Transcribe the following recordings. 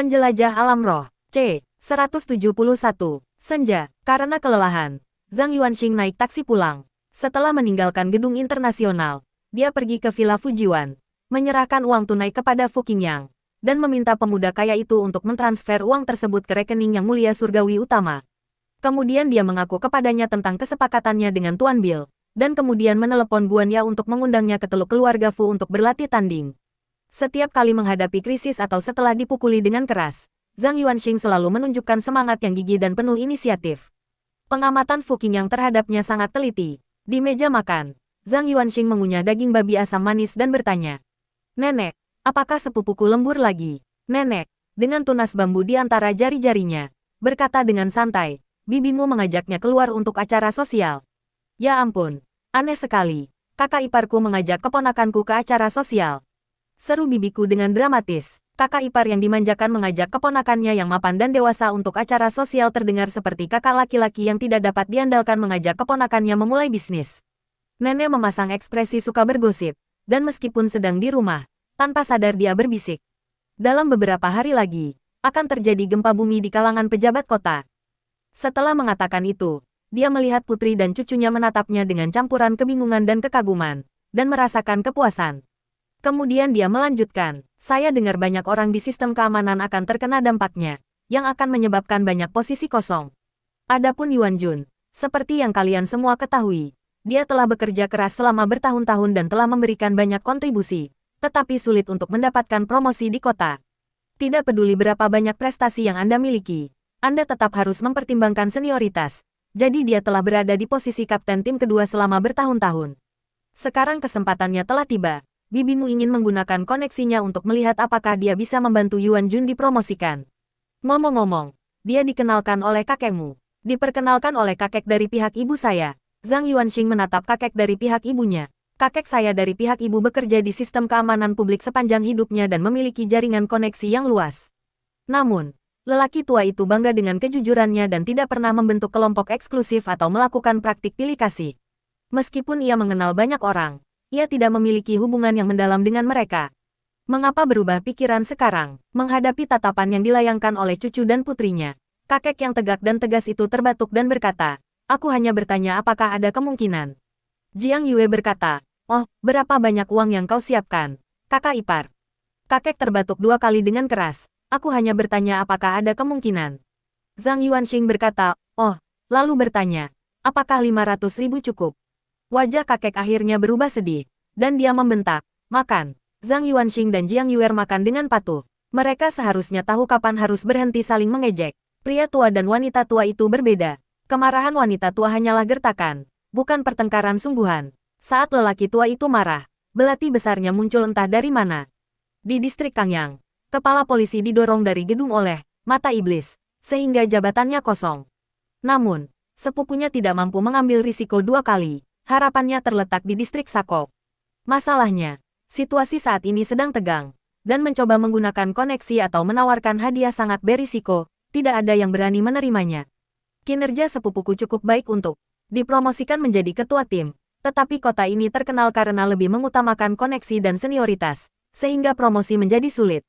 Penjelajah alam roh. C. 171. Senja. Karena kelelahan, Zhang Yuanxing naik taksi pulang. Setelah meninggalkan gedung internasional, dia pergi ke Villa Fujiwan, menyerahkan uang tunai kepada Fu Qingyang, dan meminta pemuda kaya itu untuk mentransfer uang tersebut ke rekening yang mulia surgawi utama. Kemudian dia mengaku kepadanya tentang kesepakatannya dengan Tuan Bill, dan kemudian menelepon Guan Ya untuk mengundangnya ke Teluk Keluarga Fu untuk berlatih tanding. Setiap kali menghadapi krisis atau setelah dipukuli dengan keras, Zhang Yuanxing selalu menunjukkan semangat yang gigih dan penuh inisiatif. Pengamatan Fu Qingyang terhadapnya sangat teliti. Di meja makan, Zhang Yuanxing mengunyah daging babi asam manis dan bertanya, "Nenek, apakah sepupuku lembur lagi?" Nenek, dengan tunas bambu di antara jari-jarinya, berkata dengan santai, "Bibimu mengajaknya keluar untuk acara sosial." Ya ampun, aneh sekali. Kakak iparku mengajak keponakanku ke acara sosial. Seru bibiku dengan dramatis. Kakak ipar yang dimanjakan mengajak keponakannya yang mapan dan dewasa untuk acara sosial terdengar seperti kakak laki-laki yang tidak dapat diandalkan mengajak keponakannya memulai bisnis. Nenek memasang ekspresi suka bergosip, dan meskipun sedang di rumah, tanpa sadar dia berbisik. Dalam beberapa hari lagi, akan terjadi gempa bumi di kalangan pejabat kota. Setelah mengatakan itu, dia melihat putri dan cucunya menatapnya dengan campuran kebingungan dan kekaguman, dan merasakan kepuasan. Kemudian dia melanjutkan, "Saya dengar banyak orang di sistem keamanan akan terkena dampaknya, yang akan menyebabkan banyak posisi kosong. Adapun Yuan Jun, seperti yang kalian semua ketahui, dia telah bekerja keras selama bertahun-tahun dan telah memberikan banyak kontribusi, tetapi sulit untuk mendapatkan promosi di kota. Tidak peduli berapa banyak prestasi yang Anda miliki, Anda tetap harus mempertimbangkan senioritas, jadi dia telah berada di posisi kapten tim kedua selama bertahun-tahun. Sekarang kesempatannya telah tiba. Bibimu ingin menggunakan koneksinya untuk melihat apakah dia bisa membantu Yuan Jun dipromosikan. Ngomong-ngomong, dia dikenalkan oleh kakekmu. Diperkenalkan oleh kakek dari pihak ibu saya." Zhang Yuanxing menatap kakek dari pihak ibunya. "Kakek saya dari pihak ibu bekerja di sistem keamanan publik sepanjang hidupnya dan memiliki jaringan koneksi yang luas." Namun, lelaki tua itu bangga dengan kejujurannya dan tidak pernah membentuk kelompok eksklusif atau melakukan praktik pilih kasih. Meskipun ia mengenal banyak orang, ia tidak memiliki hubungan yang mendalam dengan mereka. Mengapa berubah pikiran sekarang, menghadapi tatapan yang dilayangkan oleh cucu dan putrinya? Kakek yang tegak dan tegas itu terbatuk dan berkata, "Aku hanya bertanya apakah ada kemungkinan." Jiang Yue berkata, "Oh, berapa banyak uang yang kau siapkan, kakak ipar?" Kakek terbatuk 2 kali dengan keras, "Aku hanya bertanya apakah ada kemungkinan." Zhang Yuanxing berkata, "Oh," lalu bertanya, "Apakah 500.000 cukup?" Wajah kakek akhirnya berubah sedih, dan dia membentak, "Makan." Zhang Yuanxing dan Jiang Yue makan dengan patuh. Mereka seharusnya tahu kapan harus berhenti saling mengejek. Pria tua dan wanita tua itu berbeda. Kemarahan wanita tua hanyalah gertakan, bukan pertengkaran sungguhan. Saat lelaki tua itu marah, belati besarnya muncul entah dari mana. Di distrik Kangyang, kepala polisi didorong dari gedung oleh mata iblis, sehingga jabatannya kosong. Namun, sepupunya tidak mampu mengambil risiko 2 kali. Harapannya terletak di distrik Sakok. Masalahnya, situasi saat ini sedang tegang, dan mencoba menggunakan koneksi atau menawarkan hadiah sangat berisiko, tidak ada yang berani menerimanya. Kinerja sepupuku cukup baik untuk dipromosikan menjadi ketua tim, tetapi kota ini terkenal karena lebih mengutamakan koneksi dan senioritas, sehingga promosi menjadi sulit.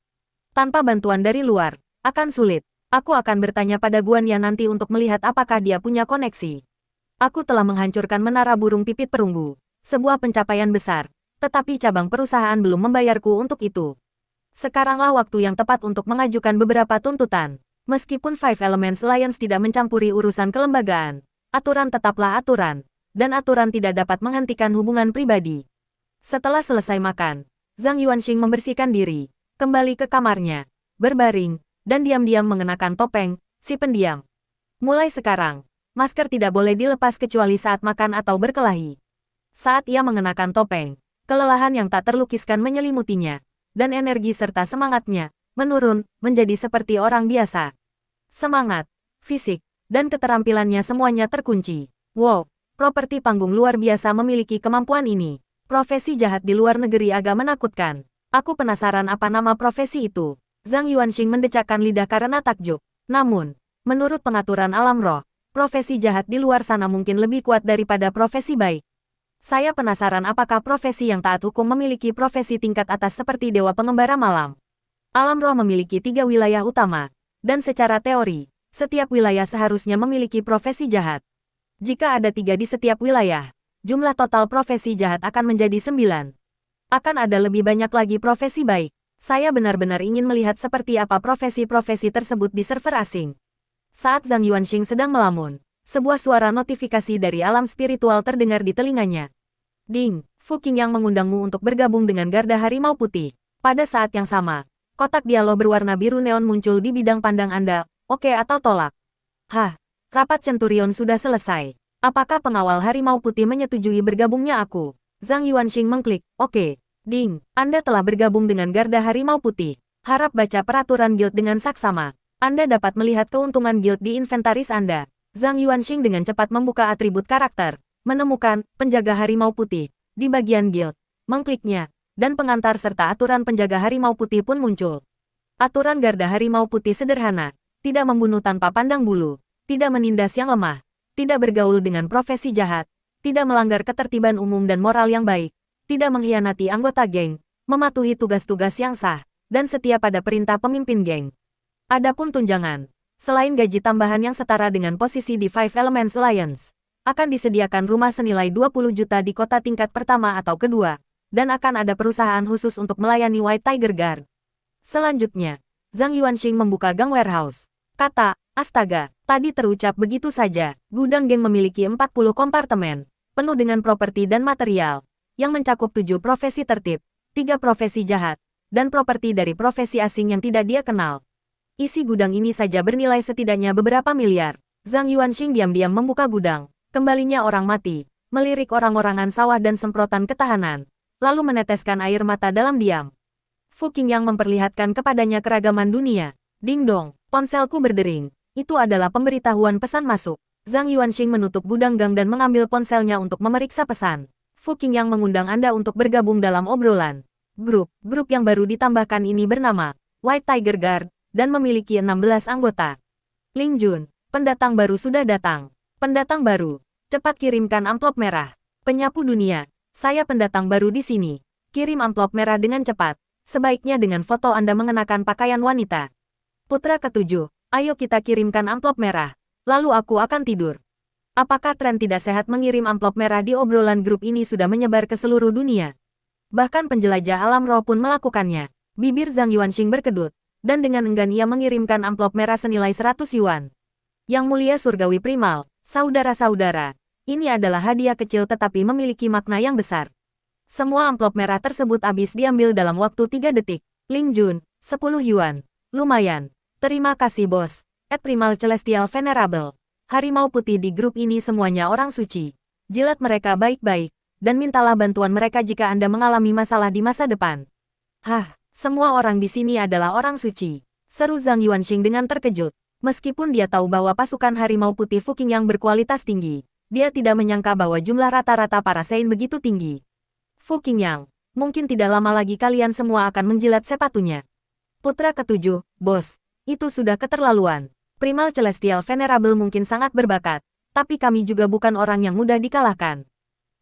Tanpa bantuan dari luar, akan sulit. Aku akan bertanya pada Guan Ya nanti untuk melihat apakah dia punya koneksi. Aku telah menghancurkan menara burung pipit perunggu, sebuah pencapaian besar, tetapi cabang perusahaan belum membayarku untuk itu. Sekaranglah waktu yang tepat untuk mengajukan beberapa tuntutan. Meskipun Five Elements Alliance tidak mencampuri urusan kelembagaan, aturan tetaplah aturan, dan aturan tidak dapat menghentikan hubungan pribadi. Setelah selesai makan, Zhang Yuanxing membersihkan diri, kembali ke kamarnya, berbaring, dan diam-diam mengenakan topeng, si pendiam. Mulai sekarang, masker tidak boleh dilepas kecuali saat makan atau berkelahi. Saat ia mengenakan topeng, kelelahan yang tak terlukiskan menyelimutinya, dan energi serta semangatnya menurun menjadi seperti orang biasa. Semangat, fisik, dan keterampilannya semuanya terkunci. Wow, properti panggung luar biasa memiliki kemampuan ini. Profesi jahat di luar negeri agak menakutkan. Aku penasaran apa nama profesi itu. Zhang Yuanxing mendecakkan lidah karena takjub. Namun, menurut pengaturan alam roh, profesi jahat di luar sana mungkin lebih kuat daripada profesi baik. Saya penasaran apakah profesi yang taat hukum memiliki profesi tingkat atas seperti Dewa Pengembara Malam. Alam roh memiliki 3 wilayah utama, dan secara teori, setiap wilayah seharusnya memiliki profesi jahat. Jika ada 3 di setiap wilayah, jumlah total profesi jahat akan menjadi 9. Akan ada lebih banyak lagi profesi baik. Saya benar-benar ingin melihat seperti apa profesi-profesi tersebut di server asing. Saat Zhang Yuanxing sedang melamun, sebuah suara notifikasi dari alam spiritual terdengar di telinganya. Ding, Fu Qingyang mengundangmu untuk bergabung dengan Garda Harimau Putih. Pada saat yang sama, kotak dialog berwarna biru neon muncul di bidang pandang Anda, oke atau tolak. Hah, rapat Centurion sudah selesai. Apakah pengawal Harimau Putih menyetujui bergabungnya aku? Zhang Yuanxing mengklik, oke. Ding, Anda telah bergabung dengan Garda Harimau Putih. Harap baca peraturan guild dengan saksama. Anda dapat melihat keuntungan guild di inventaris Anda. Zhang Yuanxing dengan cepat membuka atribut karakter, menemukan penjaga harimau putih di bagian guild, mengkliknya, dan pengantar serta aturan penjaga harimau putih pun muncul. Aturan Garda Harimau Putih sederhana, tidak membunuh tanpa pandang bulu, tidak menindas yang lemah, tidak bergaul dengan profesi jahat, tidak melanggar ketertiban umum dan moral yang baik, tidak mengkhianati anggota geng, mematuhi tugas-tugas yang sah, dan setia pada perintah pemimpin geng. Adapun tunjangan, selain gaji tambahan yang setara dengan posisi di Five Elements Alliance, akan disediakan rumah senilai 20 juta di kota tingkat pertama atau kedua, dan akan ada perusahaan khusus untuk melayani White Tiger Guard. Selanjutnya, Zhang Yuanxing membuka gang warehouse. Kata, astaga, tadi terucap begitu saja. Gudang geng memiliki 40 kompartemen, penuh dengan properti dan material, yang mencakup 7 profesi tertib, 3 profesi jahat, dan properti dari profesi asing yang tidak dia kenal. Isi gudang ini saja bernilai setidaknya beberapa miliar. Zhang Yuanxing diam-diam membuka gudang. Kembalinya orang mati, melirik orang-orangan sawah dan semprotan ketahanan, lalu meneteskan air mata dalam diam. Fu Qingyang memperlihatkan kepadanya keragaman dunia. Ding dong, ponselku berdering. Itu adalah pemberitahuan pesan masuk. Zhang Yuanxing menutup gudang gang dan mengambil ponselnya untuk memeriksa pesan. Fu Qingyang mengundang Anda untuk bergabung dalam obrolan. Grup yang baru ditambahkan ini bernama White Tiger Guard, dan memiliki 16 anggota. Ling Jun, pendatang baru sudah datang. Pendatang baru, cepat kirimkan amplop merah. Penyapu dunia, saya pendatang baru di sini. Kirim amplop merah dengan cepat. Sebaiknya dengan foto Anda mengenakan pakaian wanita. Putra ketujuh, ayo kita kirimkan amplop merah. Lalu aku akan tidur. Apakah tren tidak sehat mengirim amplop merah di obrolan grup ini sudah menyebar ke seluruh dunia? Bahkan penjelajah alam roh pun melakukannya. Bibir Zhang Yuanxing berkedut, dan dengan enggan ia mengirimkan amplop merah senilai 100 yuan. Yang mulia surgawi primal, saudara-saudara, ini adalah hadiah kecil tetapi memiliki makna yang besar. Semua amplop merah tersebut habis diambil dalam waktu 3 detik. Ling Jun, 10 yuan. Lumayan. Terima kasih bos. Primal Celestial Venerable. Harimau putih di grup ini semuanya orang suci. Jilat mereka baik-baik, dan mintalah bantuan mereka jika Anda mengalami masalah di masa depan. Hah, semua orang di sini adalah orang suci. Seru Zhang Yuanxing dengan terkejut. Meskipun dia tahu bahwa pasukan harimau putih Fu Qingyang berkualitas tinggi, dia tidak menyangka bahwa jumlah rata-rata para Saint begitu tinggi. Fu Qingyang, mungkin tidak lama lagi kalian semua akan menjilat sepatunya. Putra ketujuh, bos, itu sudah keterlaluan. Primal Celestial Venerable mungkin sangat berbakat, tapi kami juga bukan orang yang mudah dikalahkan.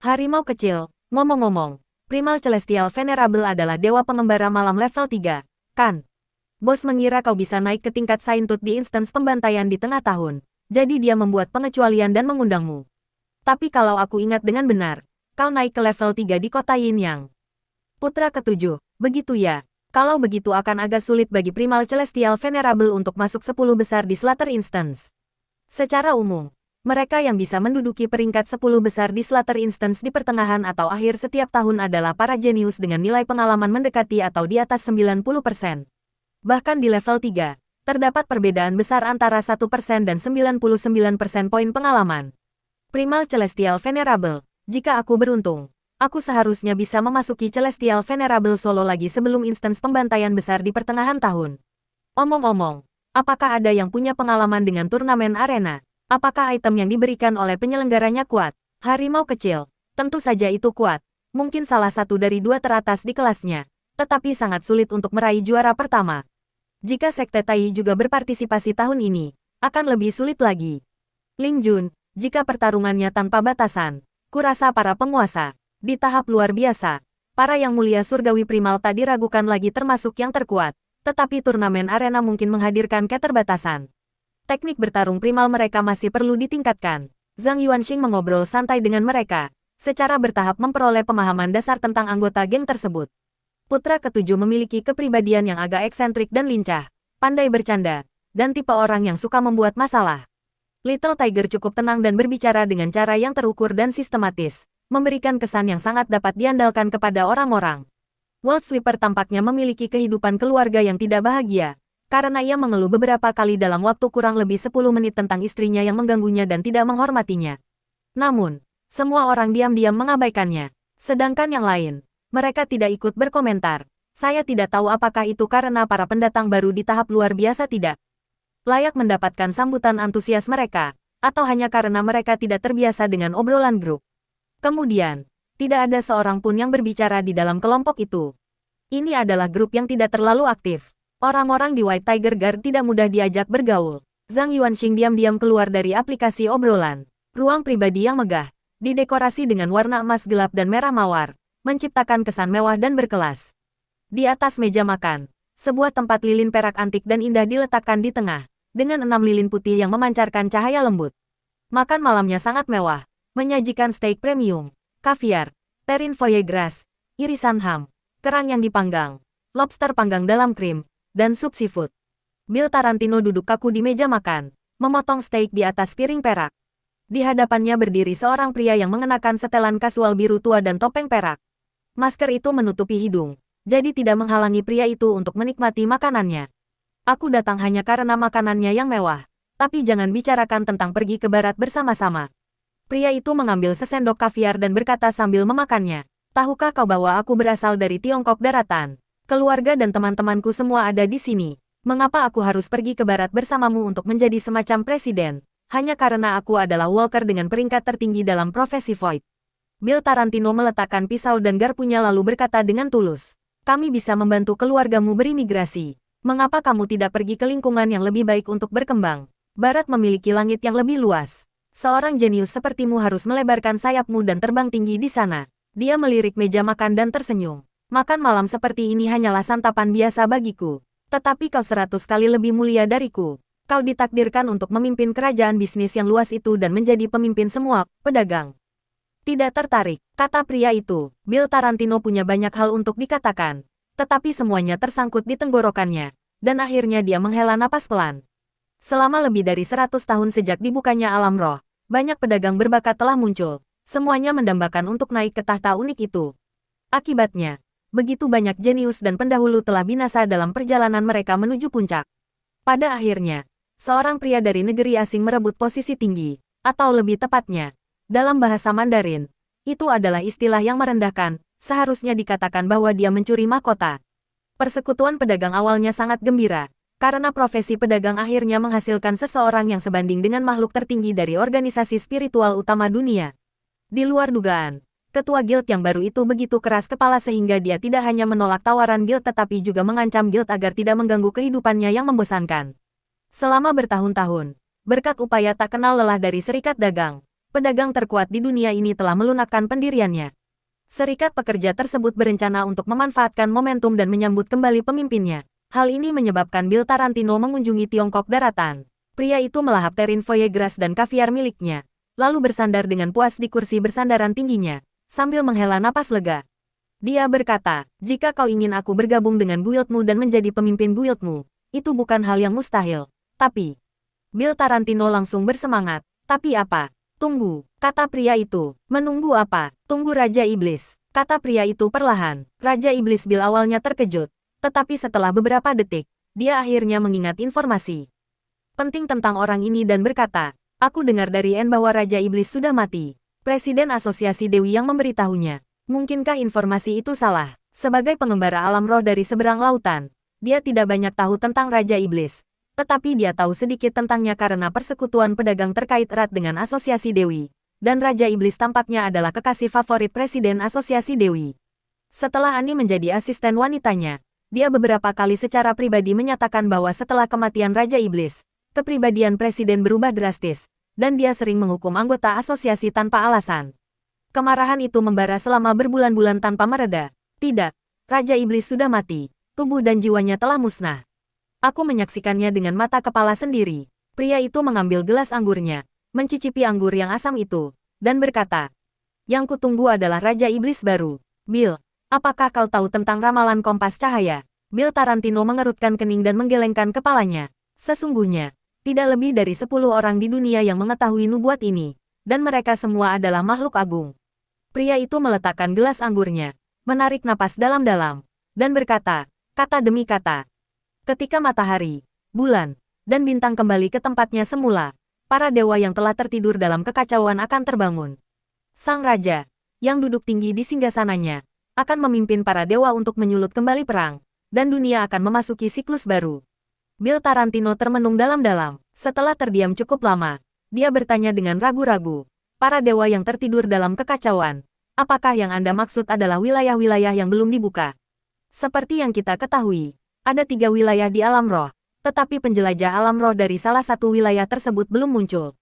Harimau kecil, ngomong-ngomong, Primal Celestial Venerable adalah dewa pengembara malam level 3, kan? Bos mengira kau bisa naik ke tingkat Sainthood di instance pembantaian di tengah tahun, jadi dia membuat pengecualian dan mengundangmu. Tapi kalau aku ingat dengan benar, kau naik ke level 3 di kota Yin Yang. Putra ketujuh, begitu ya. Kalau begitu akan agak sulit bagi Primal Celestial Venerable untuk masuk 10 besar di Slaughter Instance. Secara umum, mereka yang bisa menduduki peringkat 10 besar di Slaughter Instance di pertengahan atau akhir setiap tahun adalah para jenius dengan nilai pengalaman mendekati atau di atas 90%. Bahkan di level 3, terdapat perbedaan besar antara 1% dan 99% poin pengalaman. Primal Celestial Venerable, jika aku beruntung, aku seharusnya bisa memasuki Celestial Venerable Solo lagi sebelum instance pembantaian besar di pertengahan tahun. Omong-omong, apakah ada yang punya pengalaman dengan turnamen arena? Apakah item yang diberikan oleh penyelenggaranya kuat? Harimau kecil, tentu saja itu kuat. Mungkin salah satu dari 2 teratas di kelasnya, tetapi sangat sulit untuk meraih juara pertama. Jika Sekte Tai juga berpartisipasi tahun ini, akan lebih sulit lagi. Ling Jun, jika pertarungannya tanpa batasan, kurasa para penguasa, di tahap luar biasa, para yang mulia surgawi primal tak diragukan lagi termasuk yang terkuat, Tetapi turnamen arena mungkin menghadirkan keterbatasan. Teknik bertarung primal mereka masih perlu ditingkatkan. Zhang Yuanxing mengobrol santai dengan mereka, secara bertahap memperoleh pemahaman dasar tentang anggota geng tersebut. Putra ketujuh memiliki kepribadian yang agak eksentrik dan lincah, pandai bercanda, dan tipe orang yang suka membuat masalah. Little Tiger cukup tenang dan berbicara dengan cara yang terukur dan sistematis, memberikan kesan yang sangat dapat diandalkan kepada orang-orang. World Sweeper tampaknya memiliki kehidupan keluarga yang tidak bahagia, karena ia mengeluh beberapa kali dalam waktu kurang lebih 10 menit tentang istrinya yang mengganggunya dan tidak menghormatinya. Namun, semua orang diam-diam mengabaikannya. Sedangkan yang lain, mereka tidak ikut berkomentar. Saya tidak tahu apakah itu karena para pendatang baru di tahap luar biasa tidak layak mendapatkan sambutan antusias mereka, atau hanya karena mereka tidak terbiasa dengan obrolan grup. Kemudian, tidak ada seorang pun yang berbicara di dalam kelompok itu. Ini adalah grup yang tidak terlalu aktif. Orang-orang di White Tiger Guard tidak mudah diajak bergaul. Zhang Yuanxing diam-diam keluar dari aplikasi obrolan. Ruang pribadi yang megah, didekorasi dengan warna emas gelap dan merah mawar, menciptakan kesan mewah dan berkelas. Di atas meja makan, sebuah tempat lilin perak antik dan indah diletakkan di tengah, dengan 6 lilin putih yang memancarkan cahaya lembut. Makan malamnya sangat mewah, menyajikan steak premium, kaviar, terrin foie gras, irisan ham, kerang yang dipanggang, lobster panggang dalam krim, dan sup seafood. Bill Tarantino duduk kaku di meja makan, memotong steak di atas piring perak. Di hadapannya berdiri seorang pria yang mengenakan setelan kasual biru tua dan topeng perak. Masker itu menutupi hidung, jadi tidak menghalangi pria itu untuk menikmati makanannya. Aku datang hanya karena makanannya yang mewah, tapi jangan bicarakan tentang pergi ke barat bersama-sama. Pria itu mengambil sesendok kaviar dan berkata sambil memakannya, "Tahukah kau bahwa aku berasal dari Tiongkok Daratan? Keluarga dan teman-temanku semua ada di sini. Mengapa aku harus pergi ke barat bersamamu untuk menjadi semacam presiden? Hanya karena aku adalah Walker dengan peringkat tertinggi dalam profesi Void." Bill Tarantino meletakkan pisau dan garpunya lalu berkata dengan tulus, "Kami bisa membantu keluargamu berimigrasi. Mengapa kamu tidak pergi ke lingkungan yang lebih baik untuk berkembang? Barat memiliki langit yang lebih luas. Seorang jenius sepertimu harus melebarkan sayapmu dan terbang tinggi di sana." Dia melirik meja makan dan tersenyum. "Makan malam seperti ini hanyalah santapan biasa bagiku. Tetapi kau 100 kali lebih mulia dariku. Kau ditakdirkan untuk memimpin kerajaan bisnis yang luas itu dan menjadi pemimpin semua pedagang." "Tidak tertarik," kata pria itu. Bill Tarantino punya banyak hal untuk dikatakan, tetapi semuanya tersangkut di tenggorokannya, dan akhirnya dia menghela napas pelan. Selama lebih dari 100 tahun sejak dibukanya alam roh, banyak pedagang berbakat telah muncul. Semuanya mendambakan untuk naik ke tahta unik itu. Akibatnya, begitu banyak jenius dan pendahulu telah binasa dalam perjalanan mereka menuju puncak. Pada akhirnya, seorang pria dari negeri asing merebut posisi tinggi, atau lebih tepatnya, dalam bahasa Mandarin, itu adalah istilah yang merendahkan, seharusnya dikatakan bahwa dia mencuri mahkota. Persekutuan pedagang awalnya sangat gembira, karena profesi pedagang akhirnya menghasilkan seseorang yang sebanding dengan makhluk tertinggi dari organisasi spiritual utama dunia. Di luar dugaan, ketua guild yang baru itu begitu keras kepala sehingga dia tidak hanya menolak tawaran guild tetapi juga mengancam guild agar tidak mengganggu kehidupannya yang membosankan. Selama bertahun-tahun, berkat upaya tak kenal lelah dari serikat dagang, pedagang terkuat di dunia ini telah melunakkan pendiriannya. Serikat pekerja tersebut berencana untuk memanfaatkan momentum dan menyambut kembali pemimpinnya. Hal ini menyebabkan Bill Tarantino mengunjungi Tiongkok Daratan. Pria itu melahap terrin foie gras dan kaviar miliknya, lalu bersandar dengan puas di kursi bersandaran tingginya, sambil menghela napas lega. Dia berkata, "Jika kau ingin aku bergabung dengan guildmu dan menjadi pemimpin guildmu, itu bukan hal yang mustahil. Tapi..." Bill Tarantino langsung bersemangat. "Tapi apa? Tunggu," kata pria itu. "Menunggu apa? Tunggu Raja Iblis," kata pria itu perlahan. Raja Iblis. Bill awalnya terkejut. Tetapi setelah beberapa detik, dia akhirnya mengingat informasi penting tentang orang ini dan berkata, "Aku dengar dari N bahwa Raja Iblis sudah mati." Presiden Asosiasi Dewi yang memberitahunya. Mungkinkah informasi itu salah? Sebagai pengembara alam roh dari seberang lautan, dia tidak banyak tahu tentang Raja Iblis. Tetapi dia tahu sedikit tentangnya karena persekutuan pedagang terkait erat dengan Asosiasi Dewi. Dan Raja Iblis tampaknya adalah kekasih favorit Presiden Asosiasi Dewi. Setelah Ani menjadi asisten wanitanya, dia beberapa kali secara pribadi menyatakan bahwa setelah kematian Raja Iblis, kepribadian Presiden berubah drastis, dan dia sering menghukum anggota asosiasi tanpa alasan. Kemarahan itu membara selama berbulan-bulan tanpa mereda. "Tidak, Raja Iblis sudah mati. tubuh dan jiwanya telah musnah. Aku menyaksikannya dengan mata kepala sendiri. Pria itu mengambil gelas anggurnya, mencicipi anggur yang asam itu, dan berkata, "Yang kutunggu adalah Raja Iblis baru. Bill, apakah kau tahu tentang ramalan kompas cahaya?" Bill Tarantino mengerutkan kening dan menggelengkan kepalanya. Sesungguhnya, tidak lebih dari 10 orang di dunia yang mengetahui nubuat ini, dan mereka semua adalah makhluk agung. Pria itu meletakkan gelas anggurnya, menarik napas dalam-dalam, dan berkata, kata demi kata, "Ketika matahari, bulan, dan bintang kembali ke tempatnya semula, para dewa yang telah tertidur dalam kekacauan akan terbangun. Sang Raja, yang duduk tinggi di singgasananya, akan memimpin para dewa untuk menyulut kembali perang, dan dunia akan memasuki siklus baru." Bill Tarantino termenung dalam-dalam. Setelah terdiam cukup lama, dia bertanya dengan ragu-ragu, "Para dewa yang tertidur dalam kekacauan, apakah yang Anda maksud adalah wilayah-wilayah yang belum dibuka?" Seperti yang kita ketahui, ada 3 wilayah di alam roh, tetapi penjelajah alam roh dari salah satu wilayah tersebut belum muncul.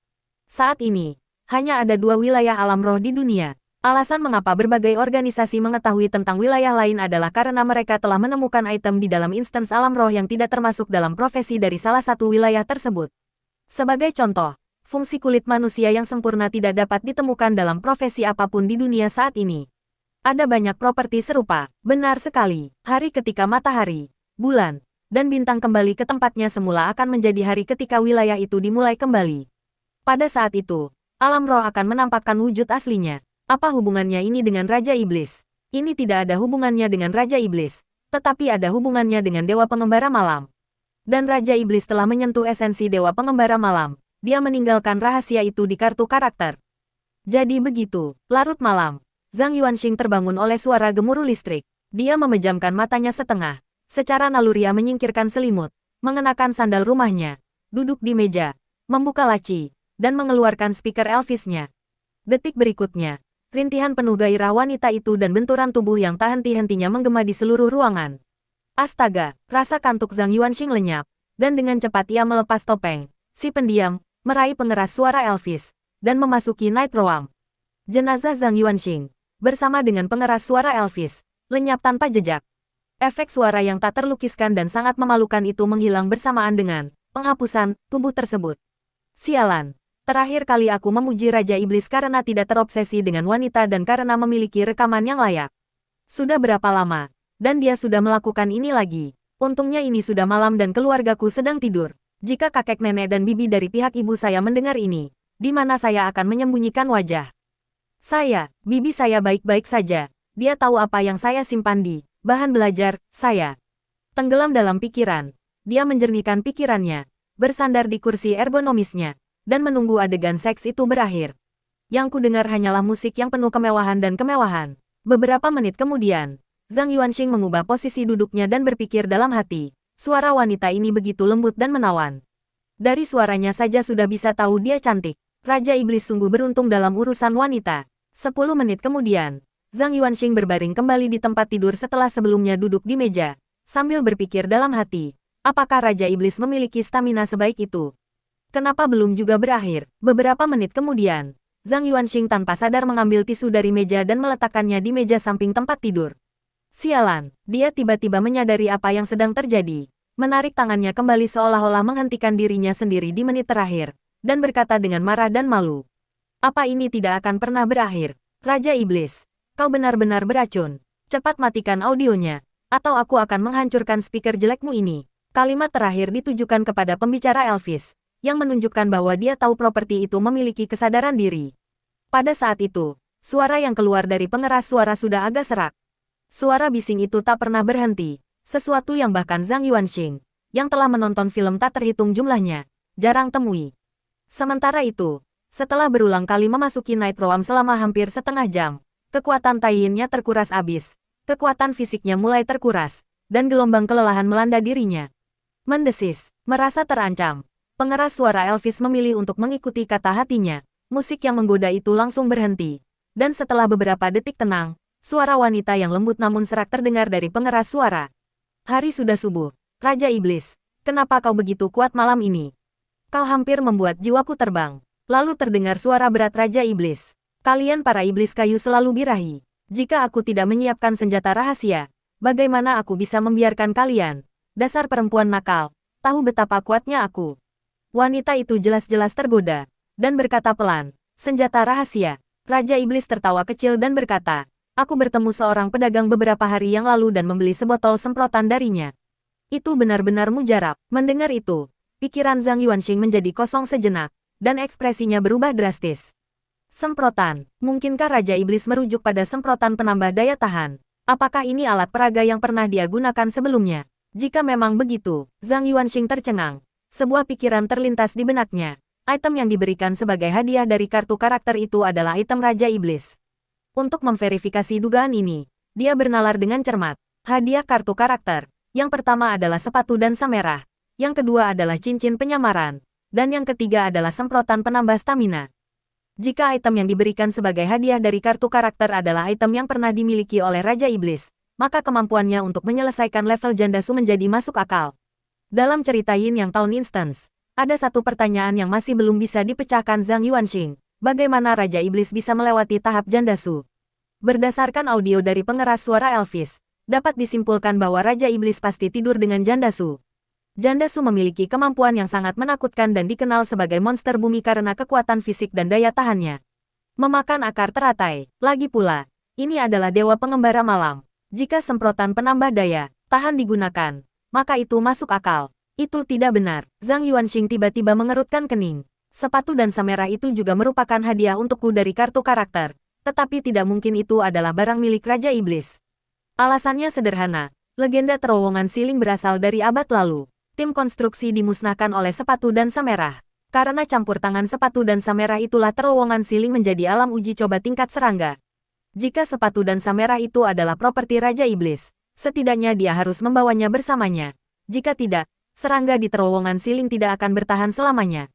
Saat ini, hanya ada 2 wilayah alam roh di dunia. Alasan mengapa berbagai organisasi mengetahui tentang wilayah lain adalah karena mereka telah menemukan item di dalam instance alam roh yang tidak termasuk dalam profesi dari salah satu wilayah tersebut. Sebagai contoh, fungsi kulit manusia yang sempurna tidak dapat ditemukan dalam profesi apapun di dunia saat ini. Ada banyak properti serupa. Benar sekali, hari ketika matahari, bulan, dan bintang kembali ke tempatnya semula akan menjadi hari ketika wilayah itu dimulai kembali. Pada saat itu, alam roh akan menampakkan wujud aslinya. Apa hubungannya ini dengan Raja Iblis? Ini tidak ada hubungannya dengan Raja Iblis, tetapi ada hubungannya dengan Dewa Pengembara Malam. Dan Raja Iblis telah menyentuh esensi Dewa Pengembara Malam. Dia meninggalkan rahasia itu di kartu karakter. Jadi begitu, larut malam. Zhang Yuanxing terbangun oleh suara gemuruh listrik. Dia memejamkan matanya setengah. Secara naluriah menyingkirkan selimut, mengenakan sandal rumahnya, duduk di meja, membuka laci, dan mengeluarkan speaker Elvisnya. Detik berikutnya, rintihan penuh gairah wanita itu dan benturan tubuh yang tak henti-hentinya menggema di seluruh ruangan. Astaga, rasa kantuk Zhang Yuanxing lenyap, dan dengan cepat ia melepas topeng, si pendiam, meraih pengeras suara Elvis, dan memasuki Night Room. Jenazah Zhang Yuanxing, bersama dengan pengeras suara Elvis, lenyap tanpa jejak. Efek suara yang tak terlukiskan dan sangat memalukan itu menghilang bersamaan dengan penghapusan tubuh tersebut. Sialan. Terakhir kali aku memuji Raja Iblis karena tidak terobsesi dengan wanita dan karena memiliki rekaman yang layak. Sudah berapa lama, dan dia sudah melakukan ini lagi. Untungnya ini sudah malam dan keluargaku sedang tidur. Jika kakek nenek dan bibi dari pihak ibu saya mendengar ini, di mana saya akan menyembunyikan wajah? Bibi saya baik-baik saja. Dia tahu apa yang saya simpan di bahan belajar saya. Tenggelam dalam pikiran, dia menjernihkan pikirannya, bersandar di kursi ergonomisnya, dan menunggu adegan seks itu berakhir. Yang kudengar hanyalah musik yang penuh kemewahan dan kemewahan. Beberapa menit kemudian, Zhang Yuanxing mengubah posisi duduknya dan berpikir dalam hati, suara wanita ini begitu lembut dan menawan. Dari suaranya saja sudah bisa tahu dia cantik. Raja Iblis sungguh beruntung dalam urusan wanita. 10 menit kemudian, Zhang Yuanxing berbaring kembali di tempat tidur setelah sebelumnya duduk di meja, sambil berpikir dalam hati, apakah Raja Iblis memiliki stamina sebaik itu? Kenapa belum juga berakhir? Beberapa menit kemudian, Zhang Yuanxing tanpa sadar mengambil tisu dari meja dan meletakkannya di meja samping tempat tidur. Sialan, dia tiba-tiba menyadari apa yang sedang terjadi, menarik tangannya kembali seolah-olah menghentikan dirinya sendiri di menit terakhir, dan berkata dengan marah dan malu. Apa ini tidak akan pernah berakhir? Raja Iblis, kau benar-benar beracun. Cepat matikan audionya, atau aku akan menghancurkan speaker jelekmu ini. Kalimat terakhir ditujukan kepada pembicara Elvis, yang menunjukkan bahwa dia tahu properti itu memiliki kesadaran diri. Pada saat itu, suara yang keluar dari pengeras suara sudah agak serak. Suara bising itu tak pernah berhenti, sesuatu yang bahkan Zhang Yuanxing, yang telah menonton film tak terhitung jumlahnya, jarang temui. Sementara itu, setelah berulang kali memasuki Night Room selama hampir setengah jam, kekuatan Taiyinnya terkuras habis, kekuatan fisiknya mulai terkuras, dan gelombang kelelahan melanda dirinya. Mendesis, merasa terancam. Pengeras suara Elvis memilih untuk mengikuti kata hatinya. Musik yang menggoda itu langsung berhenti. Dan setelah beberapa detik tenang, suara wanita yang lembut namun serak terdengar dari pengeras suara. Hari sudah subuh. Raja Iblis, kenapa kau begitu kuat malam ini? Kau hampir membuat jiwaku terbang. Lalu terdengar suara berat Raja Iblis. Kalian para iblis kayu selalu birahi. Jika aku tidak menyiapkan senjata rahasia, Bagaimana aku bisa membiarkan kalian? Dasar perempuan nakal, tahu betapa kuatnya aku. Wanita itu jelas-jelas tergoda, dan berkata pelan, senjata rahasia. Raja Iblis tertawa kecil dan berkata, aku bertemu seorang pedagang beberapa hari yang lalu dan membeli sebotol semprotan darinya. Itu benar-benar mujarab. Mendengar itu, pikiran Zhang Yuanxing menjadi kosong sejenak, dan ekspresinya berubah drastis. Semprotan, mungkinkah Raja Iblis merujuk pada semprotan penambah daya tahan? Apakah ini alat peraga yang pernah dia gunakan sebelumnya? Jika memang begitu, Zhang Yuanxing tercengang. Sebuah pikiran terlintas di benaknya. Item yang diberikan sebagai hadiah dari kartu karakter itu adalah item Raja Iblis. Untuk memverifikasi dugaan ini, dia bernalar dengan cermat. Hadiah kartu karakter. Yang pertama adalah sepatu dansa merah. Yang kedua adalah cincin penyamaran. Dan yang ketiga adalah semprotan penambah stamina. Jika item yang diberikan sebagai hadiah dari kartu karakter adalah item yang pernah dimiliki oleh Raja Iblis, maka kemampuannya untuk menyelesaikan level Jandasu menjadi masuk akal. Dalam cerita Yin Yang Town Instance, ada satu pertanyaan yang masih belum bisa dipecahkan Zhang Yuanxing. Bagaimana Raja Iblis bisa melewati tahap Jandasu? Berdasarkan audio dari pengeras suara Elvis, dapat disimpulkan bahwa Raja Iblis pasti tidur dengan Jandasu. Jandasu memiliki kemampuan yang sangat menakutkan dan dikenal sebagai monster bumi karena kekuatan fisik dan daya tahannya. Memakan akar teratai. Lagi pula, ini adalah dewa pengembara malam. Jika semprotan penambah daya tahan digunakan, maka itu masuk akal. Itu tidak benar. Zhang Yuanxing tiba-tiba mengerutkan kening. Sepatu dansa merah itu juga merupakan hadiah untukku dari kartu karakter. Tetapi tidak mungkin itu adalah barang milik Raja Iblis. Alasannya sederhana. Legenda terowongan siling berasal dari abad lalu. Tim konstruksi dimusnahkan oleh sepatu dansa merah. Karena campur tangan sepatu dansa merah itulah terowongan siling menjadi alam uji coba tingkat serangga. Jika sepatu dansa merah itu adalah properti Raja Iblis, setidaknya dia harus membawanya bersamanya. Jika tidak, serangga di terowongan siling tidak akan bertahan selamanya.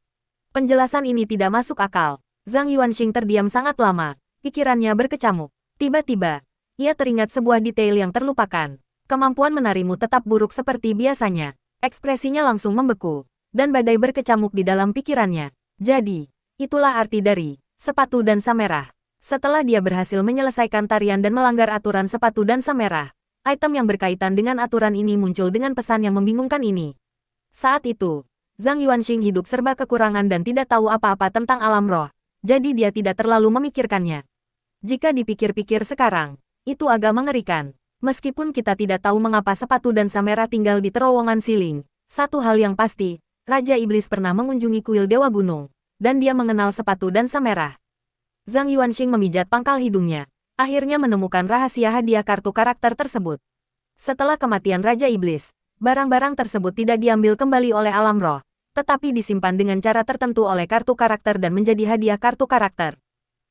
Penjelasan ini tidak masuk akal. Zhang Yuanxing terdiam sangat lama. Pikirannya berkecamuk. Tiba-tiba, ia teringat sebuah detail yang terlupakan. Kemampuan menarimu tetap buruk seperti biasanya. Ekspresinya langsung membeku, dan badai berkecamuk di dalam pikirannya. Jadi, itulah arti dari sepatu dansa merah. Setelah dia berhasil menyelesaikan tarian dan melanggar aturan sepatu dansa merah, item yang berkaitan dengan aturan ini muncul dengan pesan yang membingungkan ini. Saat itu, Zhang Yuanxing hidup serba kekurangan dan tidak tahu apa-apa tentang alam roh, jadi dia tidak terlalu memikirkannya. Jika dipikir-pikir sekarang, itu agak mengerikan. Meskipun kita tidak tahu mengapa sepatu dansa merah tinggal di terowongan siling, satu hal yang pasti, Raja Iblis pernah mengunjungi kuil Dewa Gunung, dan dia mengenal sepatu dansa merah. Zhang Yuanxing memijat pangkal hidungnya, akhirnya menemukan rahasia hadiah kartu karakter tersebut. Setelah kematian Raja Iblis, barang-barang tersebut tidak diambil kembali oleh alam roh, tetapi disimpan dengan cara tertentu oleh kartu karakter dan menjadi hadiah kartu karakter.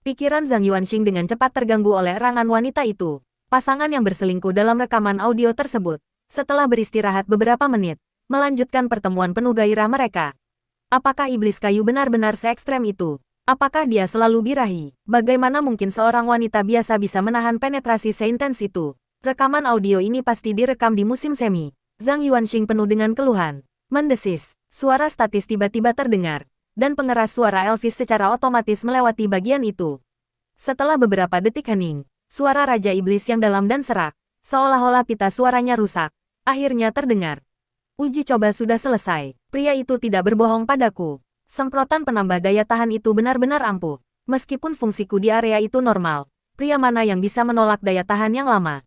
Pikiran Zhang Yuanxing dengan cepat terganggu oleh erangan wanita itu. Pasangan yang berselingkuh dalam rekaman audio tersebut, setelah beristirahat beberapa menit, melanjutkan pertemuan penuh gairah mereka. Apakah iblis kayu benar-benar se-ekstrem itu? Apakah dia selalu birahi? Bagaimana mungkin seorang wanita biasa bisa menahan penetrasi seintens itu? Rekaman audio ini pasti direkam di musim semi. Zhang Yuanxing penuh dengan keluhan. Mendesis, suara statis tiba-tiba terdengar, dan pengeras suara Elvis secara otomatis melewati bagian itu. Setelah beberapa detik hening, suara Raja Iblis yang dalam dan serak, seolah-olah pita suaranya rusak, akhirnya terdengar. Uji coba sudah selesai. Pria itu tidak berbohong padaku. Semprotan penambah daya tahan itu benar-benar ampuh. Meskipun fungsiku di area itu normal, pria mana yang bisa menolak daya tahan yang lama?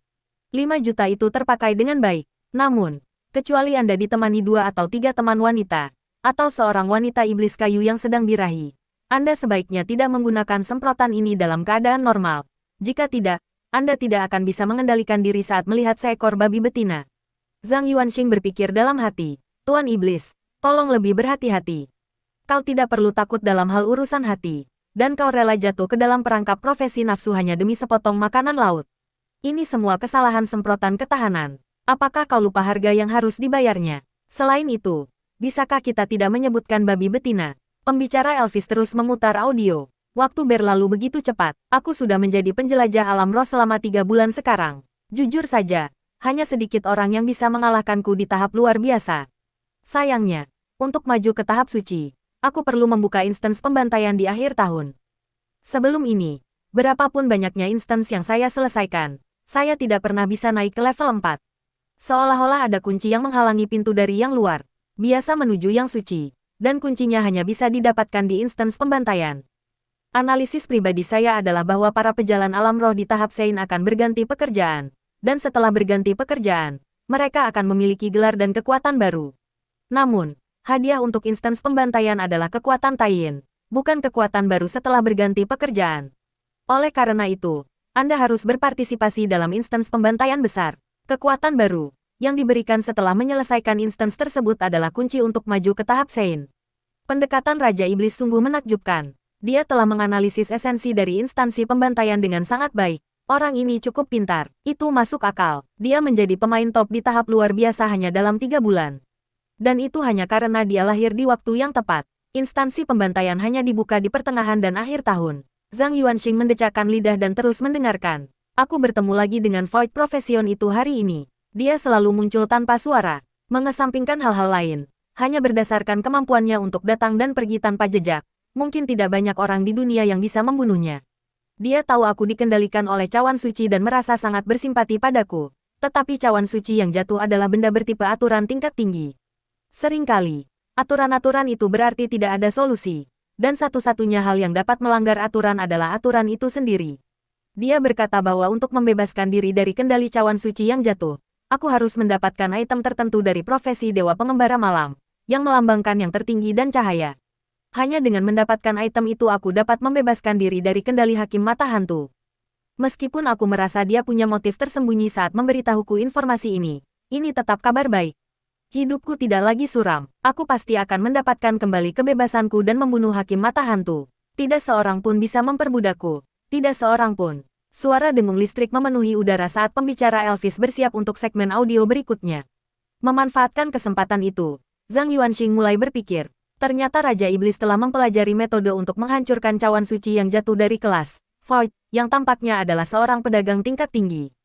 5 juta itu terpakai dengan baik. Namun, kecuali Anda ditemani 2 atau 3 teman wanita, atau seorang wanita iblis kayu yang sedang birahi, Anda sebaiknya tidak menggunakan semprotan ini dalam keadaan normal. Jika tidak, Anda tidak akan bisa mengendalikan diri saat melihat seekor babi betina. Zhang Yuanxing berpikir dalam hati, Tuan Iblis, tolong lebih berhati-hati. Kau tidak perlu takut dalam hal urusan hati, dan kau rela jatuh ke dalam perangkap profesi nafsu hanya demi sepotong makanan laut. Ini semua kesalahan semprotan ketahanan. Apakah kau lupa harga yang harus dibayarnya? Selain itu, bisakah kita tidak menyebutkan babi betina? Pembicara Elvis terus memutar audio. Waktu berlalu begitu cepat, aku sudah menjadi penjelajah alam roh selama 3 bulan sekarang. Jujur saja, hanya sedikit orang yang bisa mengalahkanku di tahap luar biasa. Sayangnya, untuk maju ke tahap suci, aku perlu membuka instance pembantaian di akhir tahun. Sebelum ini, berapapun banyaknya instance yang saya selesaikan, Saya tidak pernah bisa naik ke level 4. Seolah-olah ada kunci yang menghalangi pintu dari yang luar, biasa menuju yang suci, dan kuncinya hanya bisa didapatkan di instance pembantaian. Analisis pribadi saya adalah bahwa para pejalan alam roh di tahap Sein akan berganti pekerjaan, dan setelah berganti pekerjaan, mereka akan memiliki gelar dan kekuatan baru. Namun, hadiah untuk instance pembantaian adalah kekuatan Taiyin, bukan kekuatan baru setelah berganti pekerjaan. Oleh karena itu, Anda harus berpartisipasi dalam instance pembantaian besar. Kekuatan baru yang diberikan setelah menyelesaikan instance tersebut adalah kunci untuk maju ke tahap Sein. Pendekatan Raja Iblis sungguh menakjubkan. Dia telah menganalisis esensi dari instansi pembantaian dengan sangat baik. Orang ini cukup pintar, itu masuk akal. Dia menjadi pemain top di tahap luar biasa hanya dalam 3 bulan. Dan itu hanya karena dia lahir di waktu yang tepat. Instansi pembantaian hanya dibuka di pertengahan dan akhir tahun. Zhang Yuanxing mendecakkan lidah dan terus mendengarkan. Aku bertemu lagi dengan Void Profession itu hari ini. Dia selalu muncul tanpa suara, mengesampingkan hal-hal lain. Hanya berdasarkan kemampuannya untuk datang dan pergi tanpa jejak. Mungkin tidak banyak orang di dunia yang bisa membunuhnya. Dia tahu aku dikendalikan oleh cawan suci dan merasa sangat bersimpati padaku. Tetapi cawan suci yang jatuh adalah benda bertipe aturan tingkat tinggi. Seringkali, aturan-aturan itu berarti tidak ada solusi. Dan satu-satunya hal yang dapat melanggar aturan adalah aturan itu sendiri. Dia berkata bahwa untuk membebaskan diri dari kendali cawan suci yang jatuh, aku harus mendapatkan item tertentu dari profesi Dewa Pengembara Malam, yang melambangkan yang tertinggi dan cahaya. Hanya dengan mendapatkan item itu aku dapat membebaskan diri dari kendali Hakim Mata Hantu. Meskipun aku merasa dia punya motif tersembunyi saat memberitahuku informasi ini tetap kabar baik. Hidupku tidak lagi suram, aku pasti akan mendapatkan kembali kebebasanku dan membunuh Hakim Mata Hantu. Tidak seorang pun bisa memperbudakku. Tidak seorang pun. Suara dengung listrik memenuhi udara saat pembicara Elvis bersiap untuk segmen audio berikutnya. Memanfaatkan kesempatan itu, Zhang Yuanxing mulai berpikir. Ternyata Raja Iblis telah mempelajari metode untuk menghancurkan cawan suci yang jatuh dari kelas Void, yang tampaknya adalah seorang pedagang tingkat tinggi.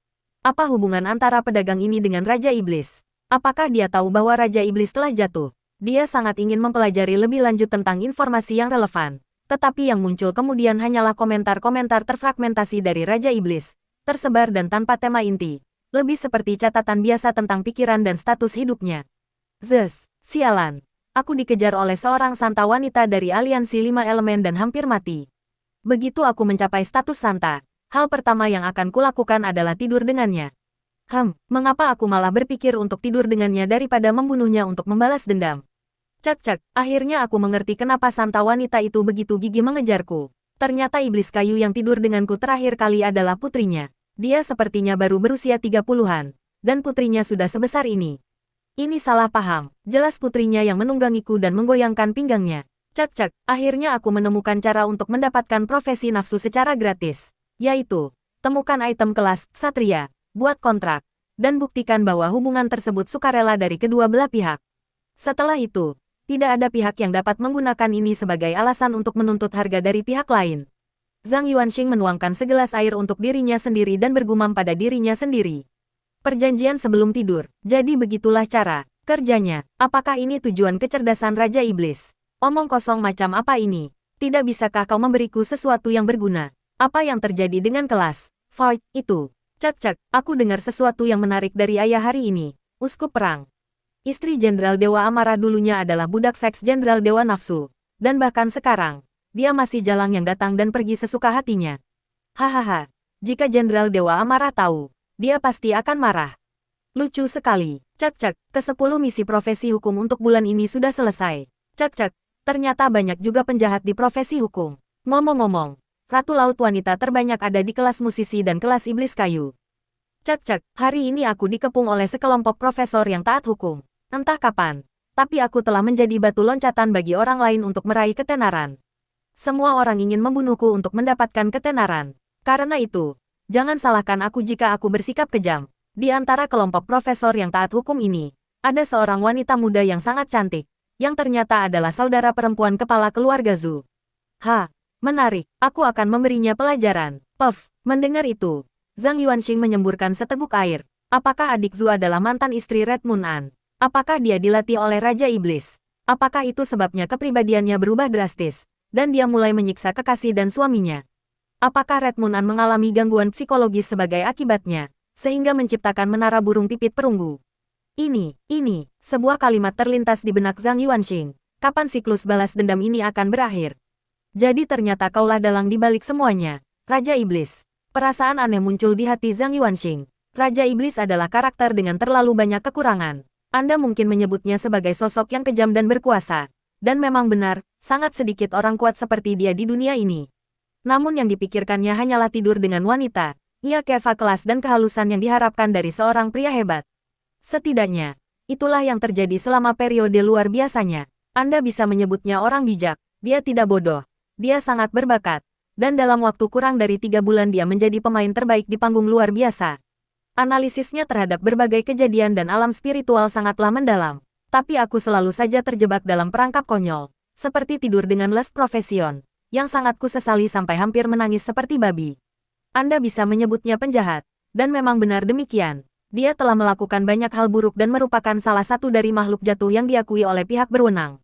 Apa hubungan antara pedagang ini dengan Raja Iblis? Apakah dia tahu bahwa Raja Iblis telah jatuh? Dia sangat ingin mempelajari lebih lanjut tentang informasi yang relevan. Tetapi yang muncul kemudian hanyalah komentar-komentar terfragmentasi dari Raja Iblis, tersebar dan tanpa tema inti, lebih seperti catatan biasa tentang pikiran dan status hidupnya. Zeus, sialan. Aku dikejar oleh seorang santa wanita dari aliansi 5 elemen dan hampir mati. Begitu aku mencapai status santa, hal pertama yang akan kulakukan adalah tidur dengannya. Mengapa aku malah berpikir untuk tidur dengannya daripada membunuhnya untuk membalas dendam? Cek, akhirnya aku mengerti kenapa santa wanita itu begitu gigih mengejarku. Ternyata iblis kayu yang tidur denganku terakhir kali adalah putrinya. Dia sepertinya baru berusia 30-an, dan putrinya sudah sebesar ini. Ini salah paham, jelas putrinya yang menunggangiku dan menggoyangkan pinggangnya. Cek, akhirnya aku menemukan cara untuk mendapatkan profesi nafsu secara gratis. Yaitu, temukan item kelas Ksatria, buat kontrak, dan buktikan bahwa hubungan tersebut sukarela dari kedua belah pihak. Setelah itu, tidak ada pihak yang dapat menggunakan ini sebagai alasan untuk menuntut harga dari pihak lain. Zhang Yuanxing menuangkan segelas air untuk dirinya sendiri dan bergumam pada dirinya sendiri. Perjanjian sebelum tidur, jadi begitulah cara kerjanya. Apakah ini tujuan kecerdasan Raja Iblis? Omong kosong macam apa ini? Tidak bisakah kau memberiku sesuatu yang berguna? Apa yang terjadi dengan kelas Void itu? Cek, aku dengar sesuatu yang menarik dari ayah hari ini. Uskup Perang. Istri Jenderal Dewa Amarah dulunya adalah budak seks Jenderal Dewa Nafsu. Dan bahkan sekarang, dia masih jalang yang datang dan pergi sesuka hatinya. Hahaha, jika Jenderal Dewa Amarah tahu, dia pasti akan marah. Lucu sekali. Cek, ke-10 misi profesi hukum untuk bulan ini sudah selesai. Cek, ternyata banyak juga penjahat di profesi hukum. Ngomong-ngomong, Ratu Laut Wanita terbanyak ada di kelas musisi dan kelas iblis kayu. Cek, hari ini aku dikepung oleh sekelompok profesor yang taat hukum. Entah kapan, tapi aku telah menjadi batu loncatan bagi orang lain untuk meraih ketenaran. Semua orang ingin membunuhku untuk mendapatkan ketenaran. Karena itu, jangan salahkan aku jika aku bersikap kejam. Di antara kelompok profesor yang taat hukum ini, ada seorang wanita muda yang sangat cantik, yang ternyata adalah saudara perempuan kepala keluarga Zhu. Menarik, aku akan memberinya pelajaran. Puff, mendengar itu, Zhang Yuanxing menyemburkan seteguk air. Apakah adik Zhu adalah mantan istri Red Moon An? Apakah dia dilatih oleh Raja Iblis? Apakah itu sebabnya kepribadiannya berubah drastis, dan dia mulai menyiksa kekasih dan suaminya? Apakah Red Moon An mengalami gangguan psikologis sebagai akibatnya, sehingga menciptakan menara burung pipit perunggu? Ini, sebuah kalimat terlintas di benak Zhang Yuanxing. Kapan siklus balas dendam ini akan berakhir? Jadi ternyata kaulah dalang di balik semuanya, Raja Iblis. Perasaan aneh muncul di hati Zhang Yuanxing. Raja Iblis adalah karakter dengan terlalu banyak kekurangan. Anda mungkin menyebutnya sebagai sosok yang kejam dan berkuasa. Dan memang benar, sangat sedikit orang kuat seperti dia di dunia ini. Namun yang dipikirkannya hanyalah tidur dengan wanita. Ia keva kelas dan kehalusan yang diharapkan dari seorang pria hebat. Setidaknya, itulah yang terjadi selama periode luar biasanya. Anda bisa menyebutnya orang bijak. Dia tidak bodoh. Dia sangat berbakat. Dan dalam waktu kurang dari 3 bulan dia menjadi pemain terbaik di panggung luar biasa. Analisisnya terhadap berbagai kejadian dan alam spiritual sangatlah mendalam. Tapi aku selalu saja terjebak dalam perangkap konyol. Seperti tidur dengan les profesion. Yang sangat kusesali sampai hampir menangis seperti babi. Anda bisa menyebutnya penjahat. Dan memang benar demikian. Dia telah melakukan banyak hal buruk dan merupakan salah satu dari makhluk jatuh yang diakui oleh pihak berwenang.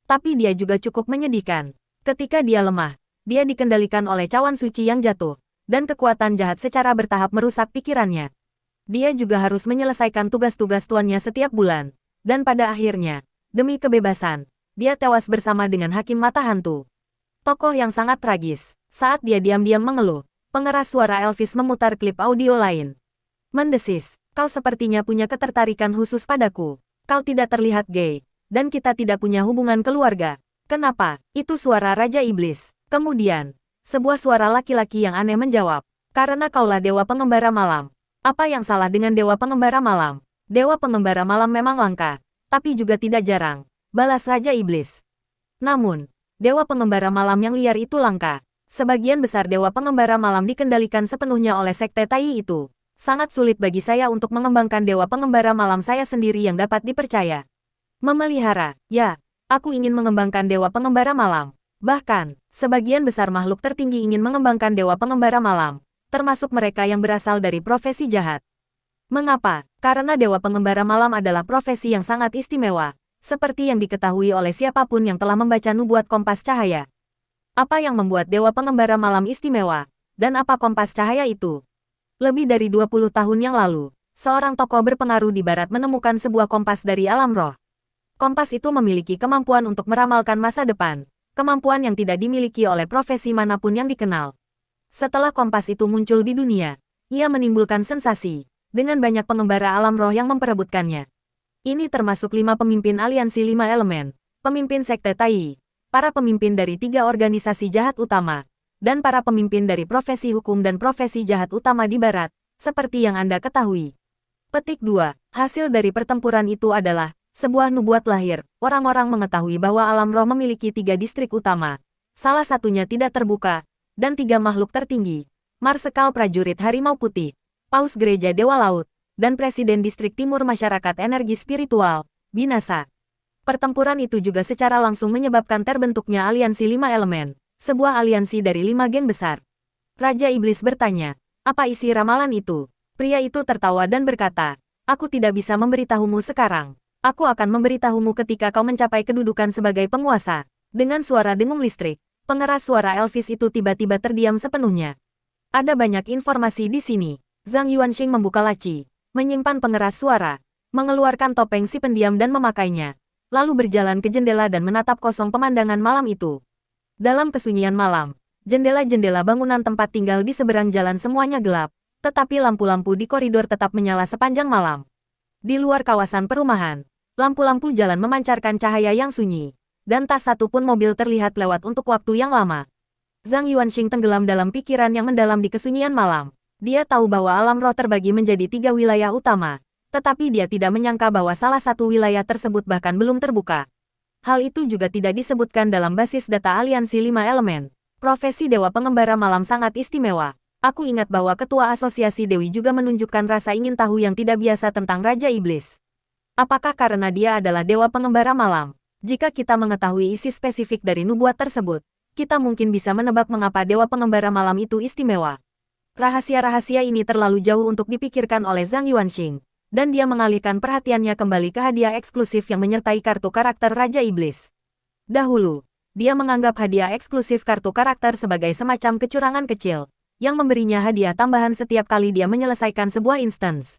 Tapi dia juga cukup menyedihkan. Ketika dia lemah, dia dikendalikan oleh cawan suci yang jatuh. Dan kekuatan jahat secara bertahap merusak pikirannya. Dia juga harus menyelesaikan tugas-tugas tuannya setiap bulan. Dan pada akhirnya, demi kebebasan, dia tewas bersama dengan Hakim Mata Hantu. Tokoh yang sangat tragis. Saat dia diam-diam mengeluh, pengeras suara Elvis memutar klip audio lain. Mendesis, kau sepertinya punya ketertarikan khusus padaku. Kau tidak terlihat gay, dan kita tidak punya hubungan keluarga. Kenapa? Itu suara Raja Iblis. Kemudian, sebuah suara laki-laki yang aneh menjawab, karena kaulah Dewa Pengembara Malam. Apa yang salah dengan Dewa Pengembara Malam? Dewa Pengembara Malam memang langka, tapi juga tidak jarang, balas Raja Iblis. Namun, Dewa Pengembara Malam yang liar itu langka. Sebagian besar Dewa Pengembara Malam dikendalikan sepenuhnya oleh Sekte Tai itu. Sangat sulit bagi saya untuk mengembangkan Dewa Pengembara Malam saya sendiri yang dapat dipercaya. Memelihara, ya, aku ingin mengembangkan Dewa Pengembara Malam. Bahkan, sebagian besar makhluk tertinggi ingin mengembangkan Dewa Pengembara Malam, termasuk mereka yang berasal dari profesi jahat. Mengapa? Karena Dewa Pengembara Malam adalah profesi yang sangat istimewa. Seperti yang diketahui oleh siapapun yang telah membaca nubuat Kompas Cahaya. Apa yang membuat Dewa Pengembara Malam istimewa? Dan apa Kompas Cahaya itu? Lebih dari 20 tahun yang lalu, seorang tokoh berpengaruh di barat menemukan sebuah kompas dari alam roh. Kompas itu memiliki kemampuan untuk meramalkan masa depan, kemampuan yang tidak dimiliki oleh profesi manapun yang dikenal. Setelah kompas itu muncul di dunia, ia menimbulkan sensasi, dengan banyak pengembara alam roh yang memperebutkannya. Ini termasuk 5 pemimpin aliansi 5 elemen, pemimpin Sekte Tai, para pemimpin dari 3 organisasi jahat utama, dan para pemimpin dari profesi hukum dan profesi jahat utama di barat, seperti yang Anda ketahui. Petik 2. Hasil dari pertempuran itu adalah sebuah nubuat lahir. Orang-orang mengetahui bahwa alam roh memiliki 3 distrik utama. Salah satunya tidak terbuka, dan 3 makhluk tertinggi. Marsekal Prajurit Harimau Putih, Paus Gereja Dewa Laut, dan Presiden Distrik Timur Masyarakat Energi Spiritual, binasa. Pertempuran itu juga secara langsung menyebabkan terbentuknya aliansi 5 elemen, sebuah aliansi dari 5 geng besar. Raja Iblis bertanya, apa isi ramalan itu? Pria itu tertawa dan berkata, aku tidak bisa memberitahumu sekarang. Aku akan memberitahumu ketika kau mencapai kedudukan sebagai penguasa. Dengan suara dengung listrik, pengeras suara Elvis itu tiba-tiba terdiam sepenuhnya. Ada banyak informasi di sini. Zhang Yuanxing membuka laci, menyimpan pengeras suara, mengeluarkan topeng si pendiam dan memakainya, lalu berjalan ke jendela dan menatap kosong pemandangan malam itu. Dalam kesunyian malam, jendela-jendela bangunan tempat tinggal di seberang jalan semuanya gelap, tetapi lampu-lampu di koridor tetap menyala sepanjang malam. Di luar kawasan perumahan, lampu-lampu jalan memancarkan cahaya yang sunyi, dan tak satu pun mobil terlihat lewat untuk waktu yang lama. Zhang Yuanxing tenggelam dalam pikiran yang mendalam di kesunyian malam. Dia tahu bahwa alam roh terbagi menjadi 3 wilayah utama, tetapi dia tidak menyangka bahwa salah satu wilayah tersebut bahkan belum terbuka. Hal itu juga tidak disebutkan dalam basis data aliansi 5 elemen. Profesi Dewa Pengembara Malam sangat istimewa. Aku ingat bahwa Ketua Asosiasi Dewi juga menunjukkan rasa ingin tahu yang tidak biasa tentang Raja Iblis. Apakah karena dia adalah Dewa Pengembara Malam? Jika kita mengetahui isi spesifik dari nubuat tersebut, kita mungkin bisa menebak mengapa Dewa Pengembara Malam itu istimewa. Rahasia-rahasia ini terlalu jauh untuk dipikirkan oleh Zhang Yuanxing, dan dia mengalihkan perhatiannya kembali ke hadiah eksklusif yang menyertai kartu karakter Raja Iblis. Dahulu, Dia menganggap hadiah eksklusif kartu karakter sebagai semacam kecurangan kecil, yang memberinya hadiah tambahan setiap kali dia menyelesaikan sebuah instance.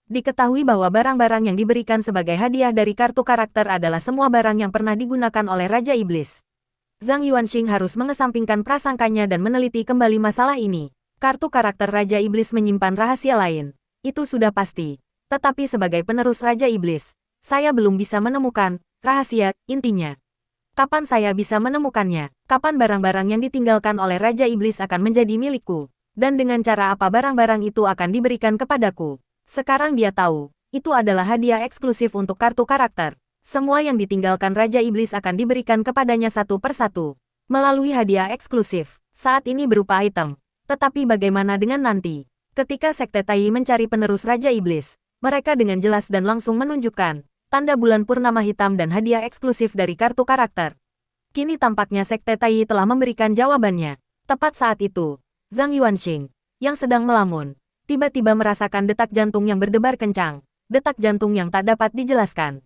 Diketahui bahwa barang-barang yang diberikan sebagai hadiah dari kartu karakter adalah semua barang yang pernah digunakan oleh Raja Iblis. Zhang Yuanxing harus mengesampingkan prasangkanya dan meneliti kembali masalah ini. Kartu karakter Raja Iblis menyimpan rahasia lain. Itu sudah pasti. Tetapi sebagai penerus Raja Iblis, saya belum bisa menemukan rahasia intinya. Kapan saya bisa menemukannya? Kapan barang-barang yang ditinggalkan oleh Raja Iblis akan menjadi milikku? Dan dengan cara apa barang-barang itu akan diberikan kepadaku? Sekarang dia tahu, itu adalah hadiah eksklusif untuk kartu karakter. Semua yang ditinggalkan Raja Iblis akan diberikan kepadanya satu persatu. Melalui hadiah eksklusif, saat ini berupa item. Tetapi bagaimana dengan nanti? Ketika Sekte Tai mencari penerus Raja Iblis, mereka dengan jelas dan langsung menunjukkan tanda bulan purnama hitam dan hadiah eksklusif dari kartu karakter. Kini tampaknya Sekte Tai telah memberikan jawabannya. Tepat saat itu, Zhang Yuanxing, yang sedang melamun, tiba-tiba merasakan detak jantung yang berdebar kencang, detak jantung yang tak dapat dijelaskan.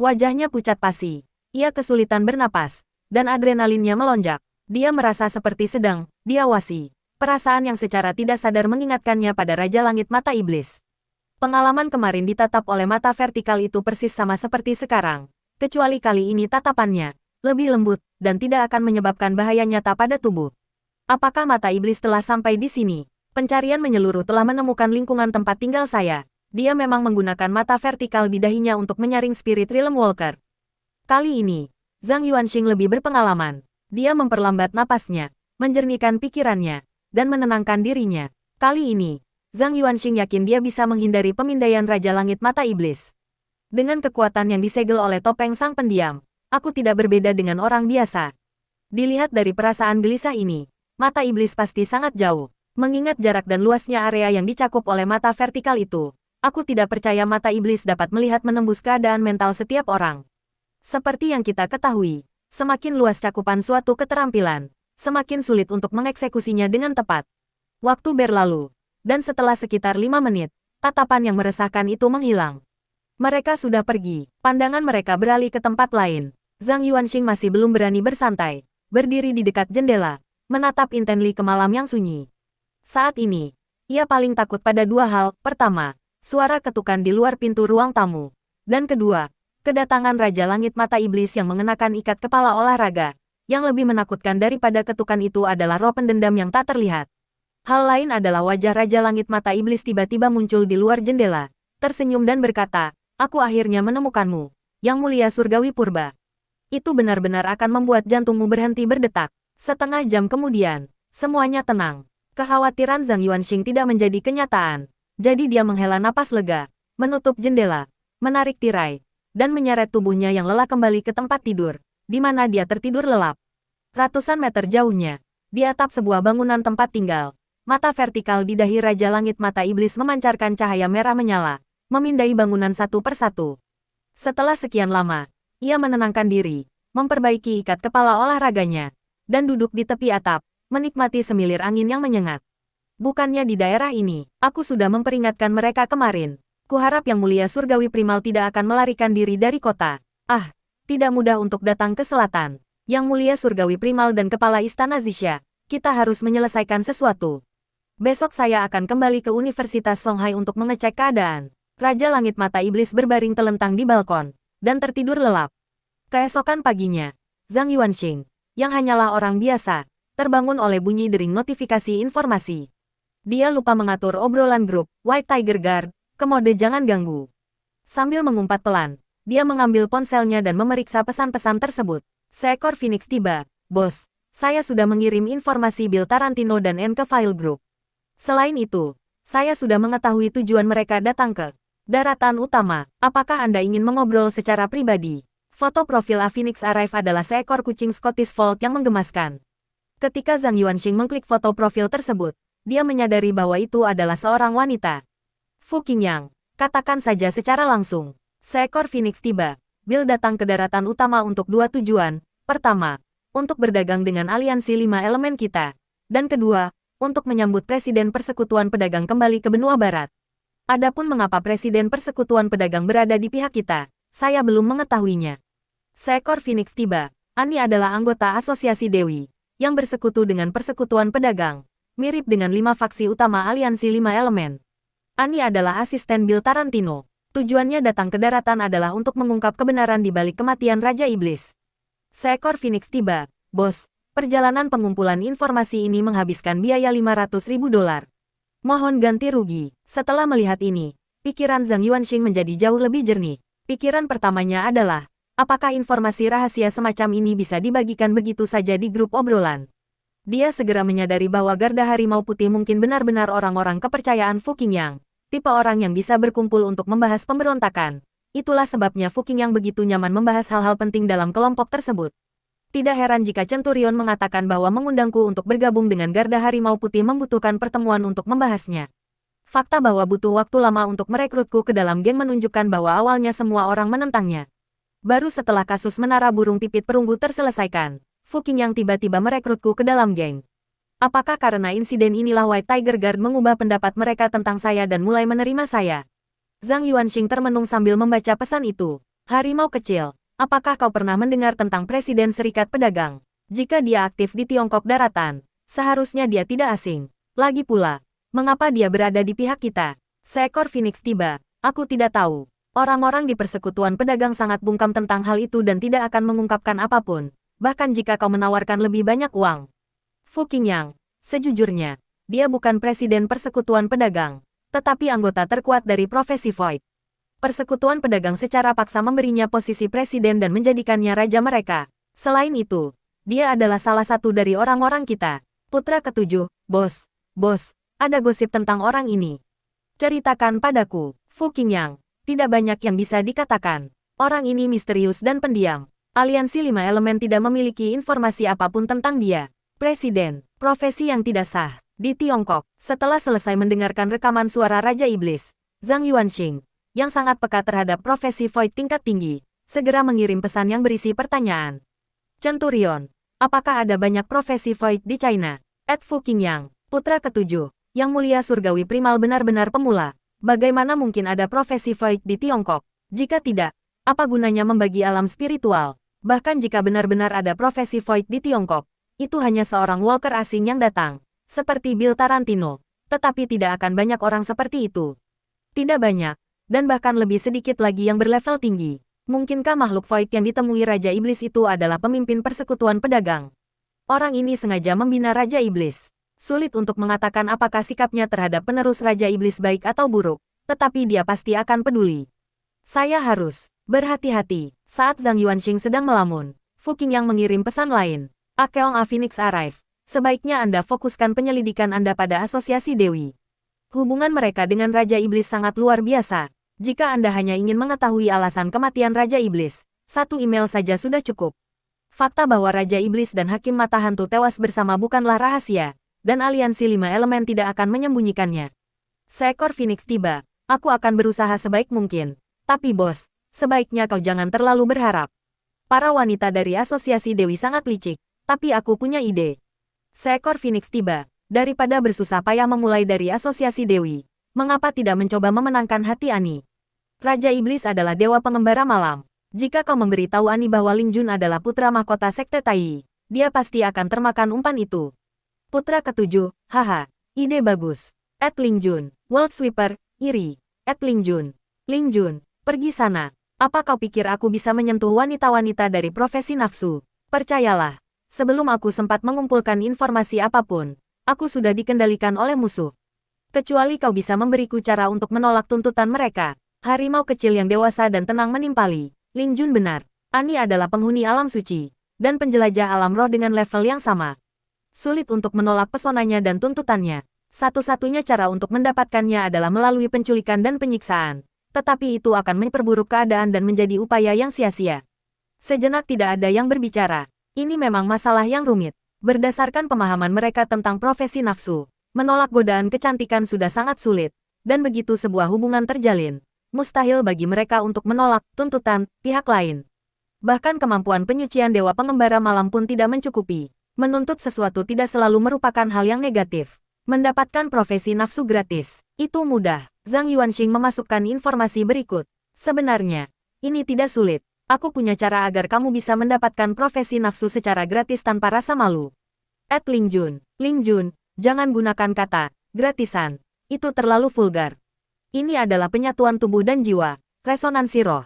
Wajahnya pucat pasi, ia kesulitan bernapas, dan adrenalinnya melonjak. Dia merasa seperti sedang diawasi. Perasaan yang secara tidak sadar mengingatkannya pada Raja Langit Mata Iblis. Pengalaman kemarin ditatap oleh mata vertikal itu persis sama seperti sekarang. Kecuali kali ini tatapannya lebih lembut, dan tidak akan menyebabkan bahaya nyata pada tubuh. Apakah mata iblis telah sampai di sini? Pencarian menyeluruh telah menemukan lingkungan tempat tinggal saya. Dia memang menggunakan mata vertikal di dahinya untuk menyaring spirit Realm Walker. Kali ini, Zhang Yuanxing lebih berpengalaman. Dia memperlambat napasnya, menjernihkan pikirannya, dan menenangkan dirinya. Kali ini, Zhang Yuanxing yakin dia bisa menghindari pemindaian Raja Langit Mata Iblis. Dengan kekuatan yang disegel oleh topeng sang pendiam, aku tidak berbeda dengan orang biasa. Dilihat dari perasaan gelisah ini, mata iblis pasti sangat jauh. Mengingat jarak dan luasnya area yang dicakup oleh mata vertikal itu, aku tidak percaya mata iblis dapat melihat menembus keadaan mental setiap orang. Seperti yang kita ketahui, semakin luas cakupan suatu keterampilan, semakin sulit untuk mengeksekusinya dengan tepat. Waktu berlalu, dan setelah sekitar 5 menit, tatapan yang meresahkan itu menghilang. Mereka sudah pergi, pandangan mereka beralih ke tempat lain. Zhang Yuanxing masih belum berani bersantai, berdiri di dekat jendela, menatap intently ke malam yang sunyi. Saat ini, ia paling takut pada dua hal. Pertama, suara ketukan di luar pintu ruang tamu. Dan kedua, kedatangan Raja Langit Mata Iblis yang mengenakan ikat kepala olahraga. Yang lebih menakutkan daripada ketukan itu adalah roh pendendam yang tak terlihat. Hal lain adalah wajah Raja Langit Mata Iblis tiba-tiba muncul di luar jendela, tersenyum dan berkata, "Aku akhirnya menemukanmu, Yang Mulia Surgawi Purba." Itu benar-benar akan membuat jantungmu berhenti berdetak. Setengah jam kemudian, semuanya tenang. Kekhawatiran Zhang Yuanxing tidak menjadi kenyataan. Jadi dia menghela napas lega, menutup jendela, menarik tirai, dan menyeret tubuhnya yang lelah kembali ke tempat tidur, di mana dia tertidur lelap. Ratusan meter jauhnya, di atap sebuah bangunan tempat tinggal, mata vertikal di dahi Raja Langit Mata Iblis memancarkan cahaya merah menyala, memindai bangunan satu persatu. Setelah sekian lama, ia menenangkan diri, memperbaiki ikat kepala olahraganya, dan duduk di tepi atap, menikmati semilir angin yang menyengat. Bukannya di daerah ini, aku sudah memperingatkan mereka kemarin. Kuharap Yang Mulia Surgawi Primal tidak akan melarikan diri dari kota. Ah, tidak mudah untuk datang ke selatan. Yang Mulia Surgawi Primal dan Kepala Istana Zixia, kita harus menyelesaikan sesuatu. Besok saya akan kembali ke Universitas Songhai untuk mengecek keadaan. Raja Langit Mata Iblis berbaring telentang di balkon, dan tertidur lelap. Keesokan paginya, Zhang Yuanxing, yang hanyalah orang biasa, terbangun oleh bunyi dering notifikasi informasi. Dia lupa mengatur obrolan grup White Tiger Guard ke mode jangan ganggu. Sambil mengumpat pelan, dia mengambil ponselnya dan memeriksa pesan-pesan tersebut. Seekor Phoenix tiba. "Bos, saya sudah mengirim informasi Bill Tarantino dan N ke file group. Selain itu, saya sudah mengetahui tujuan mereka datang ke daratan utama. Apakah Anda ingin mengobrol secara pribadi?" Foto profil A Phoenix Arrive adalah seekor kucing Scottish Fold yang menggemaskan. Ketika Zhang Yuanxing mengklik foto profil tersebut, dia menyadari bahwa itu adalah seorang wanita. "Fu Qingyang, katakan saja secara langsung." Seekor Phoenix tiba. Bill datang ke daratan utama untuk dua tujuan. Pertama, untuk berdagang dengan aliansi 5 elemen kita. Dan kedua, untuk menyambut Presiden Persekutuan Pedagang kembali ke benua barat. Adapun mengapa Presiden Persekutuan Pedagang berada di pihak kita, saya belum mengetahuinya. Seekor Phoenix tiba. Ani adalah anggota Asosiasi Dewi, yang bersekutu dengan Persekutuan Pedagang, mirip dengan 5 faksi utama Aliansi 5 Elemen. Ani adalah asisten Bill Tarantino. Tujuannya datang ke daratan adalah untuk mengungkap kebenaran di balik kematian Raja Iblis. Seekor Phoenix tiba. Bos, perjalanan pengumpulan informasi ini menghabiskan biaya $500.000. Mohon ganti rugi. Setelah melihat ini, pikiran Zhang Yuanxing menjadi jauh lebih jernih. Pikiran pertamanya adalah, apakah informasi rahasia semacam ini bisa dibagikan begitu saja di grup obrolan? Dia segera menyadari bahwa Garda Harimau Putih mungkin benar-benar orang-orang kepercayaan Fu Qingyang, tipe orang yang bisa berkumpul untuk membahas pemberontakan. Itulah sebabnya Fu Qingyang begitu nyaman membahas hal-hal penting dalam kelompok tersebut. Tidak heran jika Centurion mengatakan bahwa mengundangku untuk bergabung dengan Garda Harimau Putih membutuhkan pertemuan untuk membahasnya. Fakta bahwa butuh waktu lama untuk merekrutku ke dalam geng menunjukkan bahwa awalnya semua orang menentangnya. Baru setelah kasus menara burung pipit perunggu terselesaikan, Fu Qingyang tiba-tiba merekrutku ke dalam geng. Apakah karena insiden inilah White Tiger Guard mengubah pendapat mereka tentang saya dan mulai menerima saya? Zhang Yuanxing termenung sambil membaca pesan itu. Harimau kecil, apakah kau pernah mendengar tentang Presiden Serikat Pedagang? Jika dia aktif di Tiongkok Daratan, seharusnya dia tidak asing. Lagi pula, mengapa dia berada di pihak kita? Seekor Phoenix tiba. Aku tidak tahu. Orang-orang di Persekutuan Pedagang sangat bungkam tentang hal itu dan tidak akan mengungkapkan apapun, bahkan jika kau menawarkan lebih banyak uang. Fu Qingyang, sejujurnya, dia bukan Presiden Persekutuan Pedagang, tetapi anggota terkuat dari profesi Void. Persekutuan Pedagang secara paksa memberinya posisi presiden dan menjadikannya raja mereka. Selain itu, dia adalah salah satu dari orang-orang kita. Putra ketujuh, bos, ada gosip tentang orang ini. Ceritakan padaku, Fu Qingyang. Tidak banyak yang bisa dikatakan. Orang ini misterius dan pendiam. Aliansi 5 Elemen tidak memiliki informasi apapun tentang dia. Presiden, profesi yang tidak sah. Di Tiongkok, setelah selesai mendengarkan rekaman suara Raja Iblis, Zhang Yuanxing, yang sangat peka terhadap profesi Void tingkat tinggi, segera mengirim pesan yang berisi pertanyaan. Centurion, apakah ada banyak profesi Void di China? Fu Qingyang, putra ketujuh, yang mulia surgawi primal benar-benar pemula. Bagaimana mungkin ada profesi Void di Tiongkok? Jika tidak, apa gunanya membagi alam spiritual? Bahkan jika benar-benar ada profesi Void di Tiongkok, itu hanya seorang walker asing yang datang, seperti Bill Tarantino. Tetapi tidak akan banyak orang seperti itu. Tidak banyak, dan bahkan lebih sedikit lagi yang berlevel tinggi. Mungkinkah makhluk Void yang ditemui Raja Iblis itu adalah pemimpin Persekutuan Pedagang? Orang ini sengaja membina Raja Iblis. Sulit untuk mengatakan apakah sikapnya terhadap penerus Raja Iblis baik atau buruk, tetapi dia pasti akan peduli. Saya harus berhati-hati. Saat Zhang Yuanxing sedang melamun, Fu Qingyang mengirim pesan lain. Akeong A Phoenix Arrive. Sebaiknya Anda fokuskan penyelidikan Anda pada Asosiasi Dewi. Hubungan mereka dengan Raja Iblis sangat luar biasa. Jika Anda hanya ingin mengetahui alasan kematian Raja Iblis, satu email saja sudah cukup. Fakta bahwa Raja Iblis dan Hakim Mata Hantu tewas bersama bukanlah rahasia, dan Aliansi 5 Elemen tidak akan menyembunyikannya. Seekor Phoenix tiba. Aku akan berusaha sebaik mungkin. Tapi bos, sebaiknya kau jangan terlalu berharap. Para wanita dari Asosiasi Dewi sangat licik, tapi aku punya ide. Seekor Phoenix tiba. Daripada bersusah payah memulai dari Asosiasi Dewi, mengapa tidak mencoba memenangkan hati Ani? Raja Iblis adalah dewa pengembara malam. Jika kau memberitahu Ani bahwa Ling Jun adalah putra mahkota Sekte Tai, dia pasti akan termakan umpan itu. Putra ketujuh, haha, ide bagus. Ling Jun, World Sweeper, iri. Ling Jun, pergi sana. Apa kau pikir aku bisa menyentuh wanita-wanita dari profesi nafsu? Percayalah, sebelum aku sempat mengumpulkan informasi apapun, aku sudah dikendalikan oleh musuh. Kecuali kau bisa memberiku cara untuk menolak tuntutan mereka. Harimau kecil yang dewasa dan tenang menimpali. Ling Jun benar. Ani adalah penghuni alam suci, dan penjelajah alam roh dengan level yang sama. Sulit untuk menolak pesonanya dan tuntutannya. Satu-satunya cara untuk mendapatkannya adalah melalui penculikan dan penyiksaan. Tetapi itu akan memperburuk keadaan dan menjadi upaya yang sia-sia. Sejenak tidak ada yang berbicara. Ini memang masalah yang rumit. Berdasarkan pemahaman mereka tentang profesi nafsu, menolak godaan kecantikan sudah sangat sulit. Dan begitu sebuah hubungan terjalin, mustahil bagi mereka untuk menolak tuntutan pihak lain. Bahkan kemampuan penyucian Dewa Pengembara Malam pun tidak mencukupi. Menuntut sesuatu tidak selalu merupakan hal yang negatif. Mendapatkan profesi nafsu gratis, itu mudah. Zhang Yuanxing memasukkan informasi berikut. Sebenarnya, ini tidak sulit. Aku punya cara agar kamu bisa mendapatkan profesi nafsu secara gratis tanpa rasa malu. Ling Jun, jangan gunakan kata gratisan. Itu terlalu vulgar. Ini adalah penyatuan tubuh dan jiwa, resonansi roh.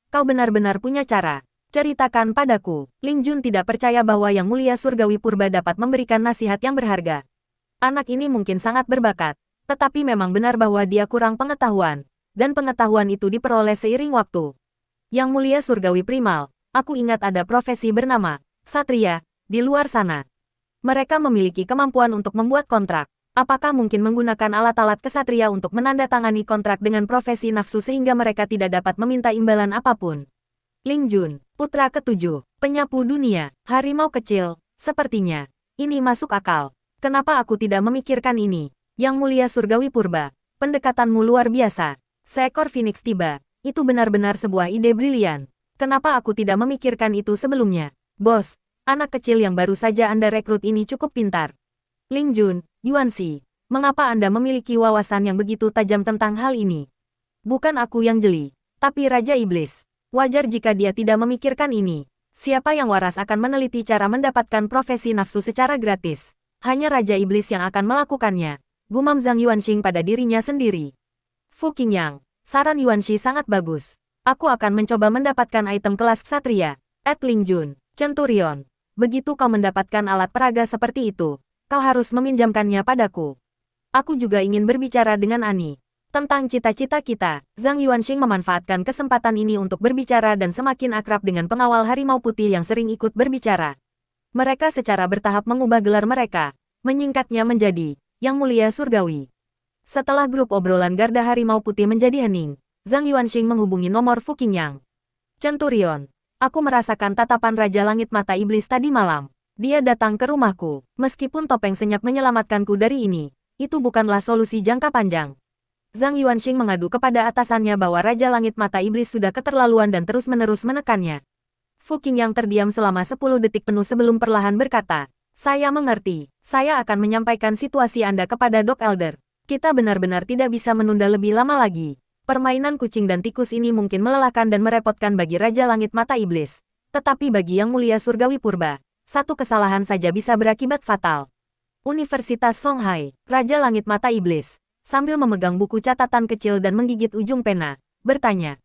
Kau benar-benar punya cara. Ceritakan padaku. Ling Jun tidak percaya bahwa Yang Mulia Surgawi Purba dapat memberikan nasihat yang berharga. Anak ini mungkin sangat berbakat, tetapi memang benar bahwa dia kurang pengetahuan, dan pengetahuan itu diperoleh seiring waktu. Yang Mulia Surgawi Primal, aku ingat ada profesi bernama Ksatria di luar sana. Mereka memiliki kemampuan untuk membuat kontrak. Apakah mungkin menggunakan alat-alat kesatria untuk menandatangani kontrak dengan profesi nafsu sehingga mereka tidak dapat meminta imbalan apapun? Ling Jun, putra ketujuh, penyapu dunia, harimau kecil, sepertinya. Ini masuk akal. Kenapa aku tidak memikirkan ini? Yang Mulia Surgawi Purba, pendekatanmu luar biasa. Seekor Phoenix tiba. Itu benar-benar sebuah ide brilian. Kenapa aku tidak memikirkan itu sebelumnya? Bos, anak kecil yang baru saja Anda rekrut ini cukup pintar. Ling Jun, Yuan Shi, mengapa Anda memiliki wawasan yang begitu tajam tentang hal ini? Bukan aku yang jeli, tapi Raja Iblis. Wajar jika dia tidak memikirkan ini. Siapa yang waras akan meneliti cara mendapatkan profesi nafsu secara gratis? Hanya Raja Iblis yang akan melakukannya. Gumam Zhang Yuanxing pada dirinya sendiri. Fu Qingyang, saran Yuanxi sangat bagus. Aku akan mencoba mendapatkan item kelas Ksatria. Ling Jun, Centurion. Begitu kau mendapatkan alat peraga seperti itu, kau harus meminjamkannya padaku. Aku juga ingin berbicara dengan Ani. Tentang cita-cita kita, Zhang Yuanxing memanfaatkan kesempatan ini untuk berbicara dan semakin akrab dengan pengawal harimau putih yang sering ikut berbicara. Mereka secara bertahap mengubah gelar mereka, menyingkatnya menjadi Yang Mulia Surgawi. Setelah grup obrolan Garda Harimau Putih menjadi hening, Zhang Yuanxing menghubungi nomor Fu Qingyang. Centurion, aku merasakan tatapan Raja Langit Mata Iblis tadi malam. Dia datang ke rumahku, meskipun topeng senyap menyelamatkanku dari ini. Itu bukanlah solusi jangka panjang. Zhang Yuanxing mengadu kepada atasannya bahwa Raja Langit Mata Iblis sudah keterlaluan dan terus-menerus menekannya. Fu Qingyang terdiam selama 10 detik penuh sebelum perlahan berkata, "Saya mengerti. Saya akan menyampaikan situasi Anda kepada Dok Elder. Kita benar-benar tidak bisa menunda lebih lama lagi. Permainan kucing dan tikus ini mungkin melelahkan dan merepotkan bagi Raja Langit Mata Iblis. Tetapi bagi Yang Mulia Surgawi Purba, satu kesalahan saja bisa berakibat fatal." Universitas Songhai, Raja Langit Mata Iblis, sambil memegang buku catatan kecil dan menggigit ujung pena, bertanya,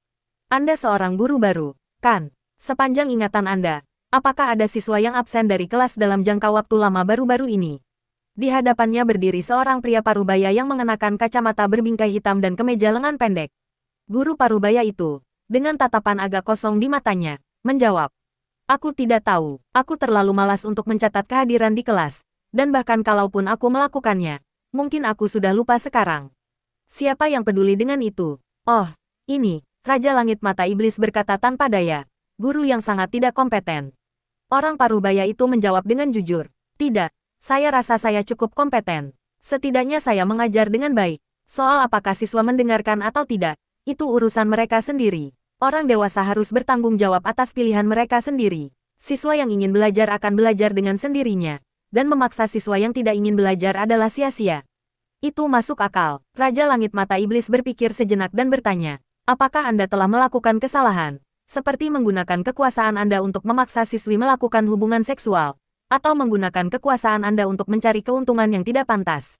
"Anda seorang guru baru, kan? Sepanjang ingatan Anda, apakah ada siswa yang absen dari kelas dalam jangka waktu lama baru-baru ini?" Di hadapannya berdiri seorang pria parubaya yang mengenakan kacamata berbingkai hitam dan kemeja lengan pendek. Guru parubaya itu, dengan tatapan agak kosong di matanya, menjawab, "Aku tidak tahu, aku terlalu malas untuk mencatat kehadiran di kelas, dan bahkan kalaupun aku melakukannya, mungkin aku sudah lupa sekarang." "Siapa yang peduli dengan itu?" "Oh, ini," Raja Langit Mata Iblis berkata tanpa daya, "guru yang sangat tidak kompeten." Orang parubaya itu menjawab dengan jujur, "Tidak, saya rasa saya cukup kompeten. Setidaknya saya mengajar dengan baik. Soal apakah siswa mendengarkan atau tidak, itu urusan mereka sendiri. Orang dewasa harus bertanggung jawab atas pilihan mereka sendiri. Siswa yang ingin belajar akan belajar dengan sendirinya, dan memaksa siswa yang tidak ingin belajar adalah sia-sia." "Itu masuk akal." Raja Langit Mata Iblis berpikir sejenak dan bertanya, "Apakah Anda telah melakukan kesalahan? Seperti menggunakan kekuasaan Anda untuk memaksa siswi melakukan hubungan seksual, atau menggunakan kekuasaan Anda untuk mencari keuntungan yang tidak pantas?"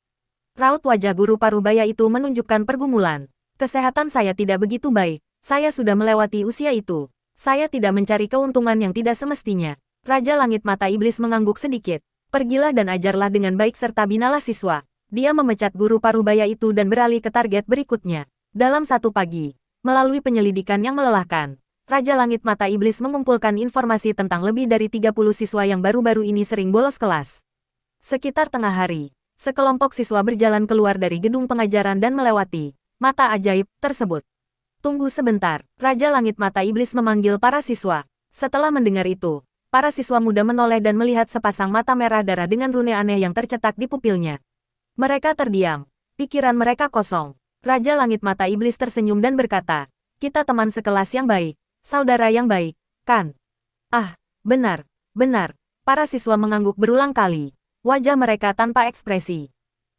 Raut wajah guru parubaya itu menunjukkan pergumulan. "Kesehatan saya tidak begitu baik. Saya sudah melewati usia itu. Saya tidak mencari keuntungan yang tidak semestinya." Raja Langit Mata Iblis mengangguk sedikit. "Pergilah dan ajarlah dengan baik serta binalah siswa." Dia memecat guru parubaya itu dan beralih ke target berikutnya. Dalam satu pagi, melalui penyelidikan yang melelahkan, Raja Langit Mata Iblis mengumpulkan informasi tentang lebih dari 30 siswa yang baru-baru ini sering bolos kelas. Sekitar tengah hari, sekelompok siswa berjalan keluar dari gedung pengajaran dan melewati mata ajaib tersebut. "Tunggu sebentar." Raja Langit Mata Iblis memanggil para siswa. Setelah mendengar itu, para siswa muda menoleh dan melihat sepasang mata merah darah dengan rune aneh yang tercetak di pupilnya. Mereka terdiam, pikiran mereka kosong. Raja Langit Mata Iblis tersenyum dan berkata, "Kita teman sekelas yang baik, saudara yang baik, kan?" "Ah, benar, benar." Para siswa mengangguk berulang kali, wajah mereka tanpa ekspresi.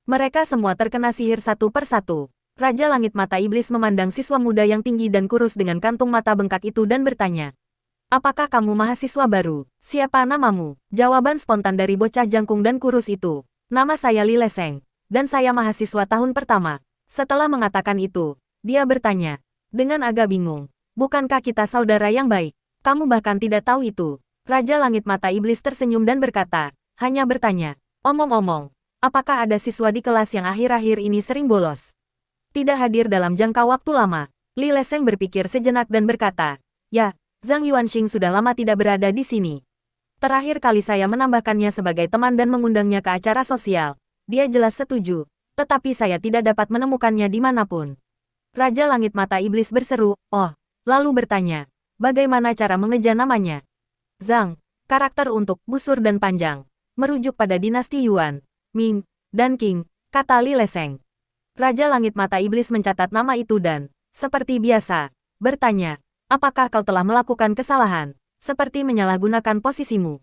Mereka semua terkena sihir satu persatu. Raja Langit Mata Iblis memandang siswa muda yang tinggi dan kurus dengan kantung mata bengkak itu dan bertanya, apakah kamu mahasiswa baru? Siapa namamu? Jawaban spontan dari bocah jangkung dan kurus itu. Nama saya Li Leseng, dan saya mahasiswa tahun pertama. Setelah mengatakan itu, dia bertanya, dengan agak bingung, bukankah kita saudara yang baik? Kamu bahkan tidak tahu itu. Raja Langit Mata Iblis tersenyum dan berkata, hanya bertanya, omong-omong, apakah ada siswa di kelas yang akhir-akhir ini sering bolos? Tidak hadir dalam jangka waktu lama. Li Leseng berpikir sejenak dan berkata, ya, Zhang Yuanxing sudah lama tidak berada di sini. Terakhir kali saya menambahkannya sebagai teman dan mengundangnya ke acara sosial. Dia jelas setuju. Tetapi saya tidak dapat menemukannya dimanapun. Raja Langit Mata Iblis berseru, oh, lalu bertanya, bagaimana cara mengeja namanya? Zhang, karakter untuk busur dan panjang, merujuk pada dinasti Yuan, Ming, dan Qing, kata Li Leseng. Raja Langit Mata Iblis mencatat nama itu dan, seperti biasa, bertanya, apakah kau telah melakukan kesalahan, seperti menyalahgunakan posisimu?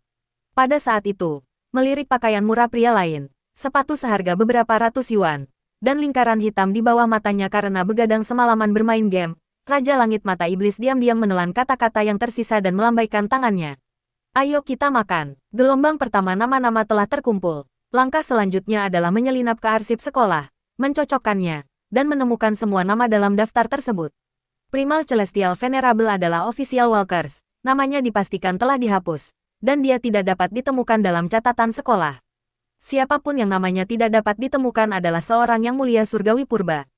Pada saat itu, melirik pakaian murah pria lain, sepatu seharga beberapa ratus yuan, dan lingkaran hitam di bawah matanya karena begadang semalaman bermain game, Raja Langit Mata Iblis diam-diam menelan kata-kata yang tersisa dan melambaikan tangannya. Ayo kita makan. Gelombang pertama nama-nama telah terkumpul. Langkah selanjutnya adalah menyelinap ke arsip sekolah, mencocokkannya, dan menemukan semua nama dalam daftar tersebut. Primal Celestial Venerable adalah official walkers, namanya dipastikan telah dihapus, dan dia tidak dapat ditemukan dalam catatan sekolah. Siapapun yang namanya tidak dapat ditemukan adalah seorang yang mulia surgawi purba.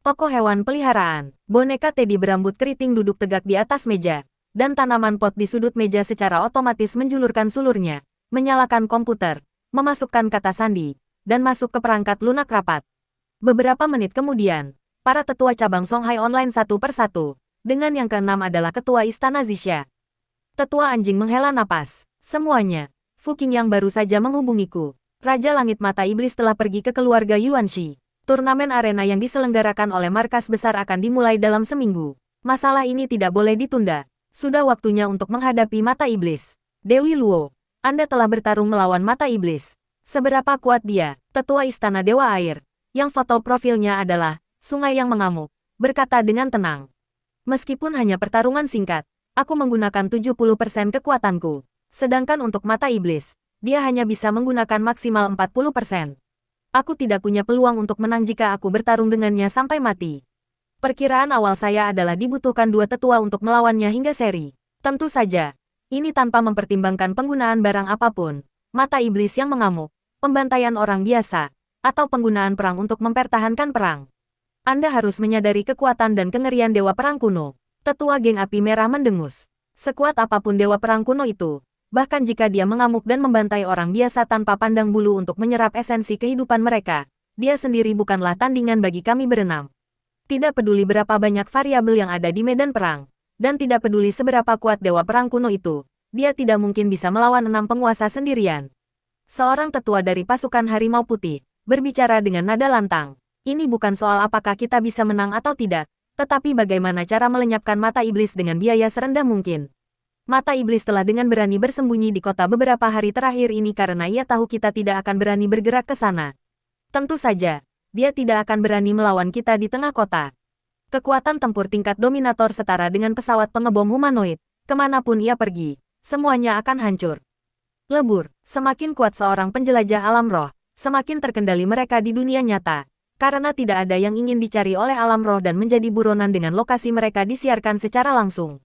Tokoh hewan peliharaan, boneka Teddy berambut keriting duduk tegak di atas meja, dan tanaman pot di sudut meja secara otomatis menjulurkan sulurnya, menyalakan komputer, memasukkan kata sandi, dan masuk ke perangkat lunak rapat. Beberapa menit kemudian, para tetua cabang Songhai Online satu persatu, dengan yang keenam adalah ketua Istana Zixia. Tetua anjing menghela napas, semuanya, Fu Qing yang baru saja menghubungiku. Raja Langit Mata Iblis telah pergi ke keluarga Yuanxi. Turnamen arena yang diselenggarakan oleh markas besar akan dimulai dalam seminggu. Masalah ini tidak boleh ditunda. Sudah waktunya untuk menghadapi Mata Iblis. Dewi Luo, Anda telah bertarung melawan Mata Iblis. Seberapa kuat dia? Tetua Istana Dewa Air, yang foto profilnya adalah sungai yang mengamuk, berkata dengan tenang. Meskipun hanya pertarungan singkat, aku menggunakan 70% kekuatanku. Sedangkan untuk Mata Iblis, dia hanya bisa menggunakan maksimal 40%. Aku tidak punya peluang untuk menang jika aku bertarung dengannya sampai mati. Perkiraan awal saya adalah dibutuhkan 2 tetua untuk melawannya hingga seri. Tentu saja, ini tanpa mempertimbangkan penggunaan barang apapun, Mata Iblis yang mengamuk, pembantaian orang biasa, atau penggunaan perang untuk mempertahankan perang. Anda harus menyadari kekuatan dan kengerian Dewa Perang Kuno. Tetua Geng Api Merah mendengus. Sekuat apapun Dewa Perang Kuno itu, bahkan jika dia mengamuk dan membantai orang biasa tanpa pandang bulu untuk menyerap esensi kehidupan mereka, dia sendiri bukanlah tandingan bagi kami berenam. Tidak peduli berapa banyak variabel yang ada di medan perang, dan tidak peduli seberapa kuat Dewa Perang Kuno itu, dia tidak mungkin bisa melawan 6 penguasa sendirian. Seorang tetua dari pasukan Harimau Putih, berbicara dengan nada lantang. Ini bukan soal apakah kita bisa menang atau tidak, tetapi bagaimana cara melenyapkan Mata Iblis dengan biaya serendah mungkin. Mata Iblis telah dengan berani bersembunyi di kota beberapa hari terakhir ini karena ia tahu kita tidak akan berani bergerak ke sana. Tentu saja, dia tidak akan berani melawan kita di tengah kota. Kekuatan tempur tingkat dominator setara dengan pesawat pengebom humanoid, kemanapun ia pergi, semuanya akan hancur. Lebur, semakin kuat seorang penjelajah alam roh, semakin terkendali mereka di dunia nyata, karena tidak ada yang ingin dicari oleh alam roh dan menjadi buronan dengan lokasi mereka disiarkan secara langsung.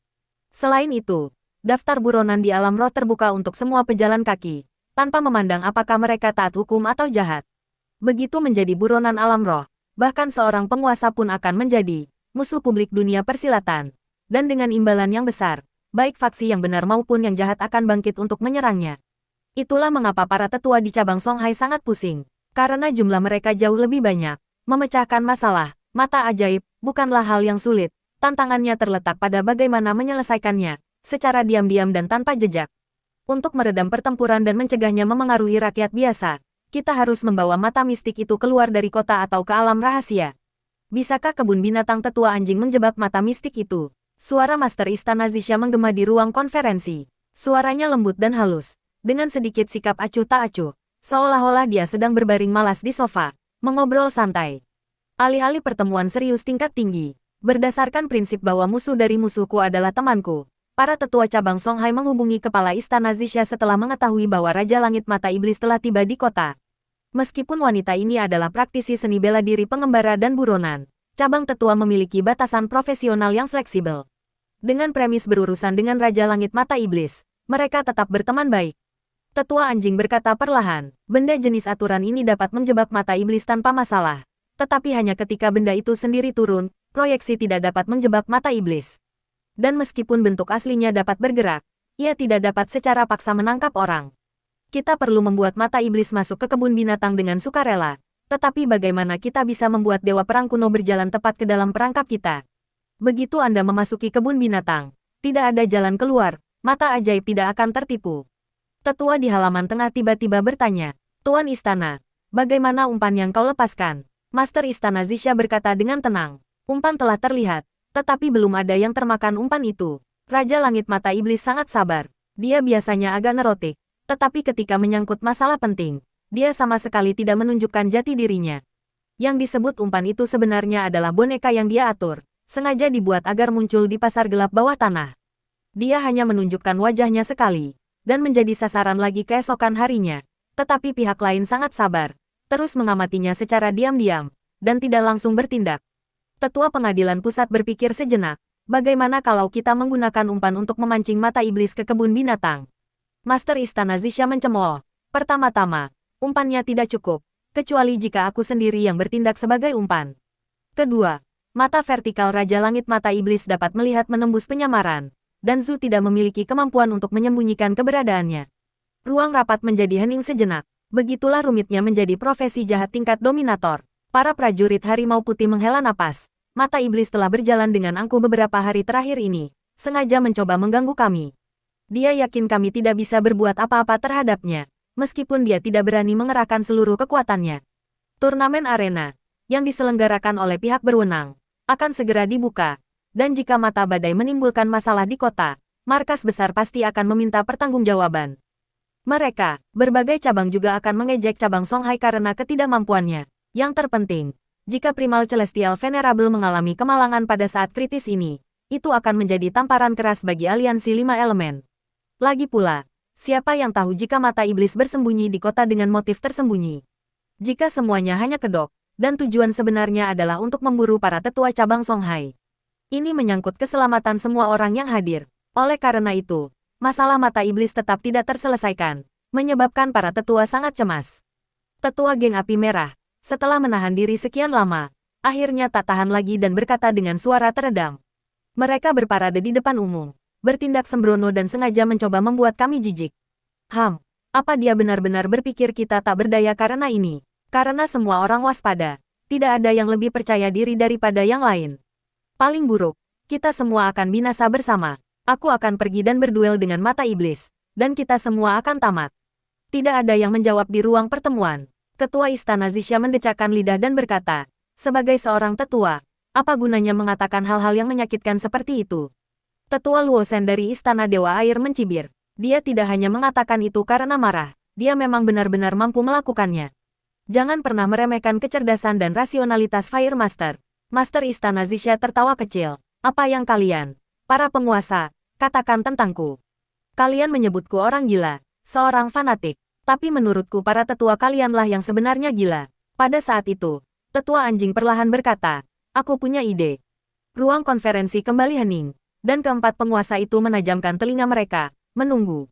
Selain itu, daftar buronan di alam roh terbuka untuk semua pejalan kaki, tanpa memandang apakah mereka taat hukum atau jahat. Begitu menjadi buronan alam roh, bahkan seorang penguasa pun akan menjadi musuh publik dunia persilatan. Dan dengan imbalan yang besar, baik faksi yang benar maupun yang jahat akan bangkit untuk menyerangnya. Itulah mengapa para tetua di cabang Songhai sangat pusing, karena jumlah mereka jauh lebih banyak. Memecahkan masalah, mata ajaib, bukanlah hal yang sulit. Tantangannya terletak pada bagaimana menyelesaikannya secara diam-diam dan tanpa jejak. Untuk meredam pertempuran dan mencegahnya memengaruhi rakyat biasa, kita harus membawa mata mistik itu keluar dari kota atau ke alam rahasia. Bisakah kebun binatang tetua anjing menjebak mata mistik itu? Suara Master Istana Zixia menggema di ruang konferensi. Suaranya lembut dan halus, dengan sedikit sikap acuh tak acuh, seolah-olah dia sedang berbaring malas di sofa, mengobrol santai. Alih-alih pertemuan serius tingkat tinggi, berdasarkan prinsip bahwa musuh dari musuhku adalah temanku, para tetua cabang Songhai menghubungi kepala istana Zixia setelah mengetahui bahwa Raja Langit Mata Iblis telah tiba di kota. Meskipun wanita ini adalah praktisi seni bela diri pengembara dan buronan, cabang tetua memiliki batasan profesional yang fleksibel. Dengan premis berurusan dengan Raja Langit Mata Iblis, mereka tetap berteman baik. Tetua anjing berkata perlahan, benda jenis aturan ini dapat menjebak mata iblis tanpa masalah. Tetapi hanya ketika benda itu sendiri turun, proyeksi tidak dapat menjebak mata iblis. Dan meskipun bentuk aslinya dapat bergerak, ia tidak dapat secara paksa menangkap orang. Kita perlu membuat mata iblis masuk ke kebun binatang dengan sukarela. Tetapi bagaimana kita bisa membuat dewa perang kuno berjalan tepat ke dalam perangkap kita? Begitu Anda memasuki kebun binatang, tidak ada jalan keluar, mata ajaib tidak akan tertipu. Tetua di halaman tengah tiba-tiba bertanya, Tuan Istana, bagaimana umpan yang kau lepaskan? Master Istana Zixia berkata dengan tenang, umpan telah terlihat, tetapi belum ada yang termakan umpan itu. Raja Langit Mata Iblis sangat sabar. Dia biasanya agak nerotik, tetapi ketika menyangkut masalah penting, dia sama sekali tidak menunjukkan jati dirinya. Yang disebut umpan itu sebenarnya adalah boneka yang dia atur, sengaja dibuat agar muncul di pasar gelap bawah tanah. Dia hanya menunjukkan wajahnya sekali, dan menjadi sasaran lagi keesokan harinya. Tetapi pihak lain sangat sabar, terus mengamatinya secara diam-diam, dan tidak langsung bertindak. Tetua Pengadilan Pusat berpikir sejenak, bagaimana kalau kita menggunakan umpan untuk memancing mata iblis ke kebun binatang? Master Istana Zixia mencemooh. Pertama-tama, umpannya tidak cukup, kecuali jika aku sendiri yang bertindak sebagai umpan. Kedua, mata vertikal Raja Langit Mata Iblis dapat melihat menembus penyamaran, dan Zhu tidak memiliki kemampuan untuk menyembunyikan keberadaannya. Ruang rapat menjadi hening sejenak. Begitulah rumitnya menjadi profesi jahat tingkat dominator. Para prajurit Harimau Putih menghela napas. Mata iblis telah berjalan dengan angkuh beberapa hari terakhir ini, sengaja mencoba mengganggu kami. Dia yakin kami tidak bisa berbuat apa-apa terhadapnya, meskipun dia tidak berani mengerahkan seluruh kekuatannya. Turnamen arena, yang diselenggarakan oleh pihak berwenang, akan segera dibuka, dan jika mata badai menimbulkan masalah di kota, markas besar pasti akan meminta pertanggungjawaban. Mereka, berbagai cabang juga akan mengejek cabang Songhai karena ketidakmampuannya. Yang terpenting, jika Primal Celestial Venerable mengalami kemalangan pada saat kritis ini, itu akan menjadi tamparan keras bagi aliansi 5 elemen. Lagi pula, siapa yang tahu jika mata iblis bersembunyi di kota dengan motif tersembunyi? Jika semuanya hanya kedok, dan tujuan sebenarnya adalah untuk memburu para tetua cabang Songhai. Ini menyangkut keselamatan semua orang yang hadir. Oleh karena itu, masalah mata iblis tetap tidak terselesaikan, menyebabkan para tetua sangat cemas. Tetua geng api merah, setelah menahan diri sekian lama, akhirnya tak tahan lagi dan berkata dengan suara teredam. Mereka berparade di depan umum, bertindak sembrono dan sengaja mencoba membuat kami jijik. Apa dia benar-benar berpikir kita tak berdaya karena ini? Karena semua orang waspada, tidak ada yang lebih percaya diri daripada yang lain. Paling buruk, kita semua akan binasa bersama. Aku akan pergi dan berduel dengan mata iblis, dan kita semua akan tamat. Tidak ada yang menjawab di ruang pertemuan. Ketua Istana Zixia mendecakkan lidah dan berkata, sebagai seorang tetua, apa gunanya mengatakan hal-hal yang menyakitkan seperti itu? Tetua Luosen dari Istana Dewa Air mencibir. Dia tidak hanya mengatakan itu karena marah, dia memang benar-benar mampu melakukannya. Jangan pernah meremehkan kecerdasan dan rasionalitas Fire Master. Master Istana Zixia tertawa kecil. Apa yang kalian, para penguasa, katakan tentangku? Kalian menyebutku orang gila, seorang fanatik. Tapi menurutku para tetua kalianlah yang sebenarnya gila. Pada saat itu, tetua anjing perlahan berkata, aku punya ide. Ruang konferensi kembali hening, dan keempat penguasa itu menajamkan telinga mereka, menunggu.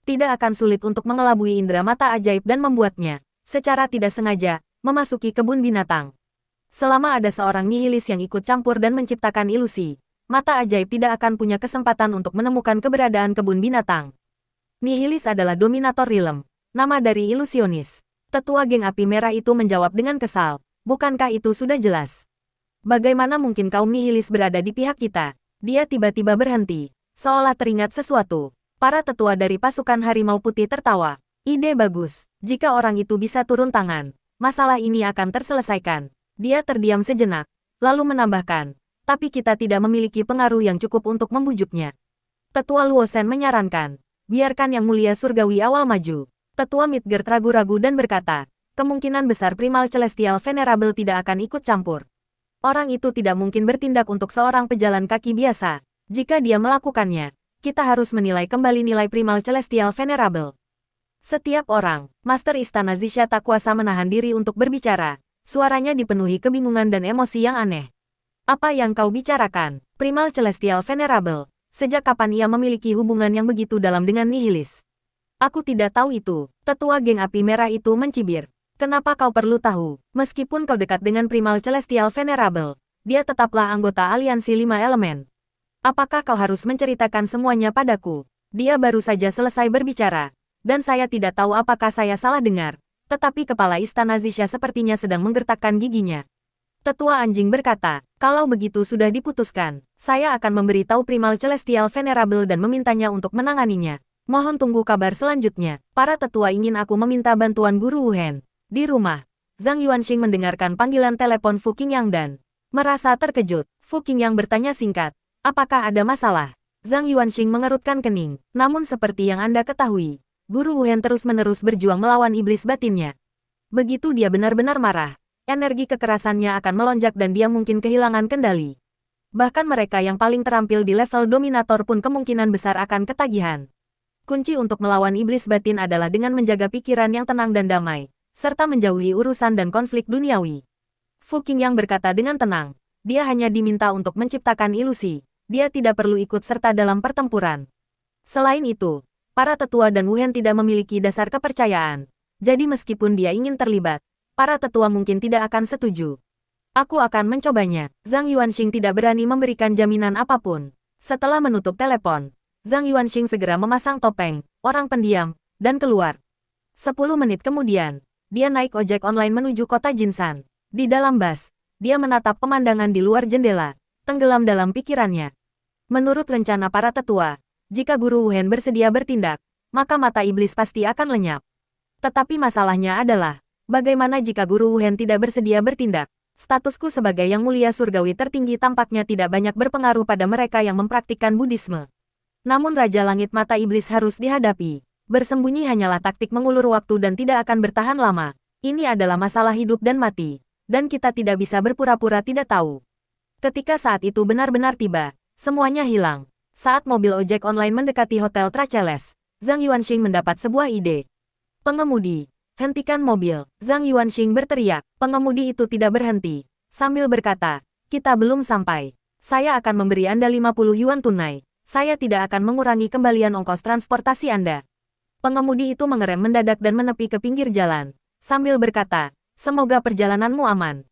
Tidak akan sulit untuk mengelabui indera mata ajaib dan membuatnya, secara tidak sengaja, memasuki kebun binatang. Selama ada seorang nihilis yang ikut campur dan menciptakan ilusi, mata ajaib tidak akan punya kesempatan untuk menemukan keberadaan kebun binatang. Nihilis adalah dominator realm, nama dari ilusionis. Tetua geng api merah itu menjawab dengan kesal, bukankah itu sudah jelas? Bagaimana mungkin kaum nihilis berada di pihak kita? Dia tiba-tiba berhenti, seolah teringat sesuatu. Para tetua dari pasukan Harimau Putih tertawa. Ide bagus, jika orang itu bisa turun tangan, masalah ini akan terselesaikan. Dia terdiam sejenak, lalu menambahkan, tapi kita tidak memiliki pengaruh yang cukup untuk membujuknya. Tetua Luosen menyarankan, biarkan Yang Mulia Surgawi awal maju. Tetua Midgard ragu-ragu dan berkata, kemungkinan besar Primal Celestial Venerable tidak akan ikut campur. Orang itu tidak mungkin bertindak untuk seorang pejalan kaki biasa. Jika dia melakukannya, kita harus menilai kembali nilai Primal Celestial Venerable. Setiap orang, Master Istana Zisha tak kuasa menahan diri untuk berbicara. Suaranya dipenuhi kebingungan dan emosi yang aneh. Apa yang kau bicarakan, Primal Celestial Venerable? Sejak kapan ia memiliki hubungan yang begitu dalam dengan Nihilis? Aku tidak tahu itu. Tetua geng api merah itu mencibir. Kenapa kau perlu tahu? Meskipun kau dekat dengan Primal Celestial Venerable, dia tetaplah anggota aliansi 5 elemen. Apakah kau harus menceritakan semuanya padaku? Dia baru saja selesai berbicara, dan saya tidak tahu apakah saya salah dengar, tetapi kepala Istana Zisha sepertinya sedang menggertakkan giginya. Tetua anjing berkata, kalau begitu sudah diputuskan, saya akan memberitahu Primal Celestial Venerable dan memintanya untuk menanganinya. Mohon tunggu kabar selanjutnya. Para tetua ingin aku meminta bantuan Guru Wuhen. Di rumah, Zhang Yuanxing mendengarkan panggilan telepon Fu Qingyang dan merasa terkejut. Fu Qingyang bertanya singkat, apakah ada masalah? Zhang Yuanxing mengerutkan kening. Namun seperti yang Anda ketahui, Guru Wuhen terus-menerus berjuang melawan iblis batinnya. Begitu dia benar-benar marah, energi kekerasannya akan melonjak dan dia mungkin kehilangan kendali. Bahkan mereka yang paling terampil di level dominator pun kemungkinan besar akan ketagihan. Kunci untuk melawan iblis batin adalah dengan menjaga pikiran yang tenang dan damai, serta menjauhi urusan dan konflik duniawi. Fu Qingyang berkata dengan tenang, dia hanya diminta untuk menciptakan ilusi, dia tidak perlu ikut serta dalam pertempuran. Selain itu, para tetua dan Wuhen tidak memiliki dasar kepercayaan, jadi meskipun dia ingin terlibat, para tetua mungkin tidak akan setuju. Aku akan mencobanya. Zhang Yuanxing tidak berani memberikan jaminan apapun. Setelah menutup telepon, Zhang Yuanxing segera memasang topeng, orang pendiam, dan keluar. 10 menit kemudian, dia naik ojek online menuju kota Jinsan. Di dalam bus, dia menatap pemandangan di luar jendela, tenggelam dalam pikirannya. Menurut rencana para tetua, jika Guru Wuhen bersedia bertindak, maka mata iblis pasti akan lenyap. Tetapi masalahnya adalah, bagaimana jika Guru Wuhen tidak bersedia bertindak? Statusku sebagai yang mulia surgawi tertinggi tampaknya tidak banyak berpengaruh pada mereka yang mempraktikkan Buddhisme. Namun Raja Langit Mata Iblis harus dihadapi. Bersembunyi hanyalah taktik mengulur waktu dan tidak akan bertahan lama. Ini adalah masalah hidup dan mati, dan kita tidak bisa berpura-pura tidak tahu. Ketika saat itu benar-benar tiba, semuanya hilang. Saat mobil ojek online mendekati Hotel Tracheles, Zhang Yuanxing mendapat sebuah ide. Pengemudi, hentikan mobil. Zhang Yuanxing berteriak. Pengemudi itu tidak berhenti, sambil berkata, kita belum sampai. Saya akan memberi Anda 50 yuan tunai. Saya tidak akan mengurangi kembalian ongkos transportasi Anda. Pengemudi itu mengerem mendadak dan menepi ke pinggir jalan, sambil berkata, semoga perjalananmu aman.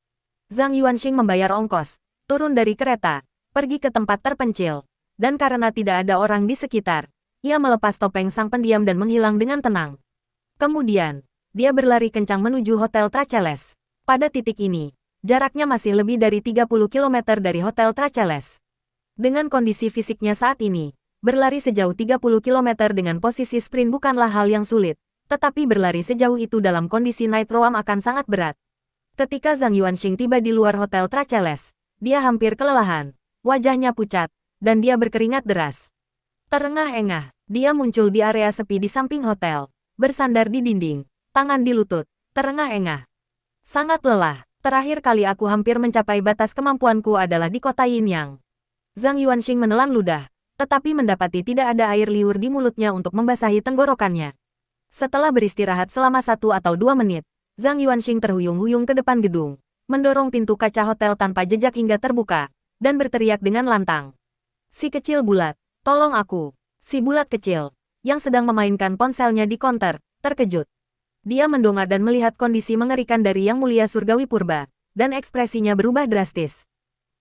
Zhang Yuanxing membayar ongkos, turun dari kereta, pergi ke tempat terpencil, dan karena tidak ada orang di sekitar, ia melepas topeng sang pendiam dan menghilang dengan tenang. Kemudian, dia berlari kencang menuju Hotel Tracheles. Pada titik ini, jaraknya masih lebih dari 30 km dari Hotel Tracheles. Dengan kondisi fisiknya saat ini, berlari sejauh 30 km dengan posisi sprint bukanlah hal yang sulit, tetapi berlari sejauh itu dalam kondisi night roam akan sangat berat. Ketika Zhang Yuanxing tiba di luar Hotel Tracheles, dia hampir kelelahan, wajahnya pucat, dan dia berkeringat deras. Terengah-engah, dia muncul di area sepi di samping hotel, bersandar di dinding, tangan di lutut, terengah-engah. Sangat lelah, terakhir kali aku hampir mencapai batas kemampuanku adalah di kota Yinyang. Zhang Yuanxing menelan ludah, tetapi mendapati tidak ada air liur di mulutnya untuk membasahi tenggorokannya. Setelah beristirahat selama 1 atau 2 menit, Zhang Yuanxing terhuyung-huyung ke depan gedung, mendorong pintu kaca hotel tanpa jejak hingga terbuka, dan berteriak dengan lantang. Si kecil bulat, tolong aku. Si bulat kecil, yang sedang memainkan ponselnya di konter, terkejut. Dia mendongak dan melihat kondisi mengerikan dari Yang Mulia Surgawi Purba, dan ekspresinya berubah drastis.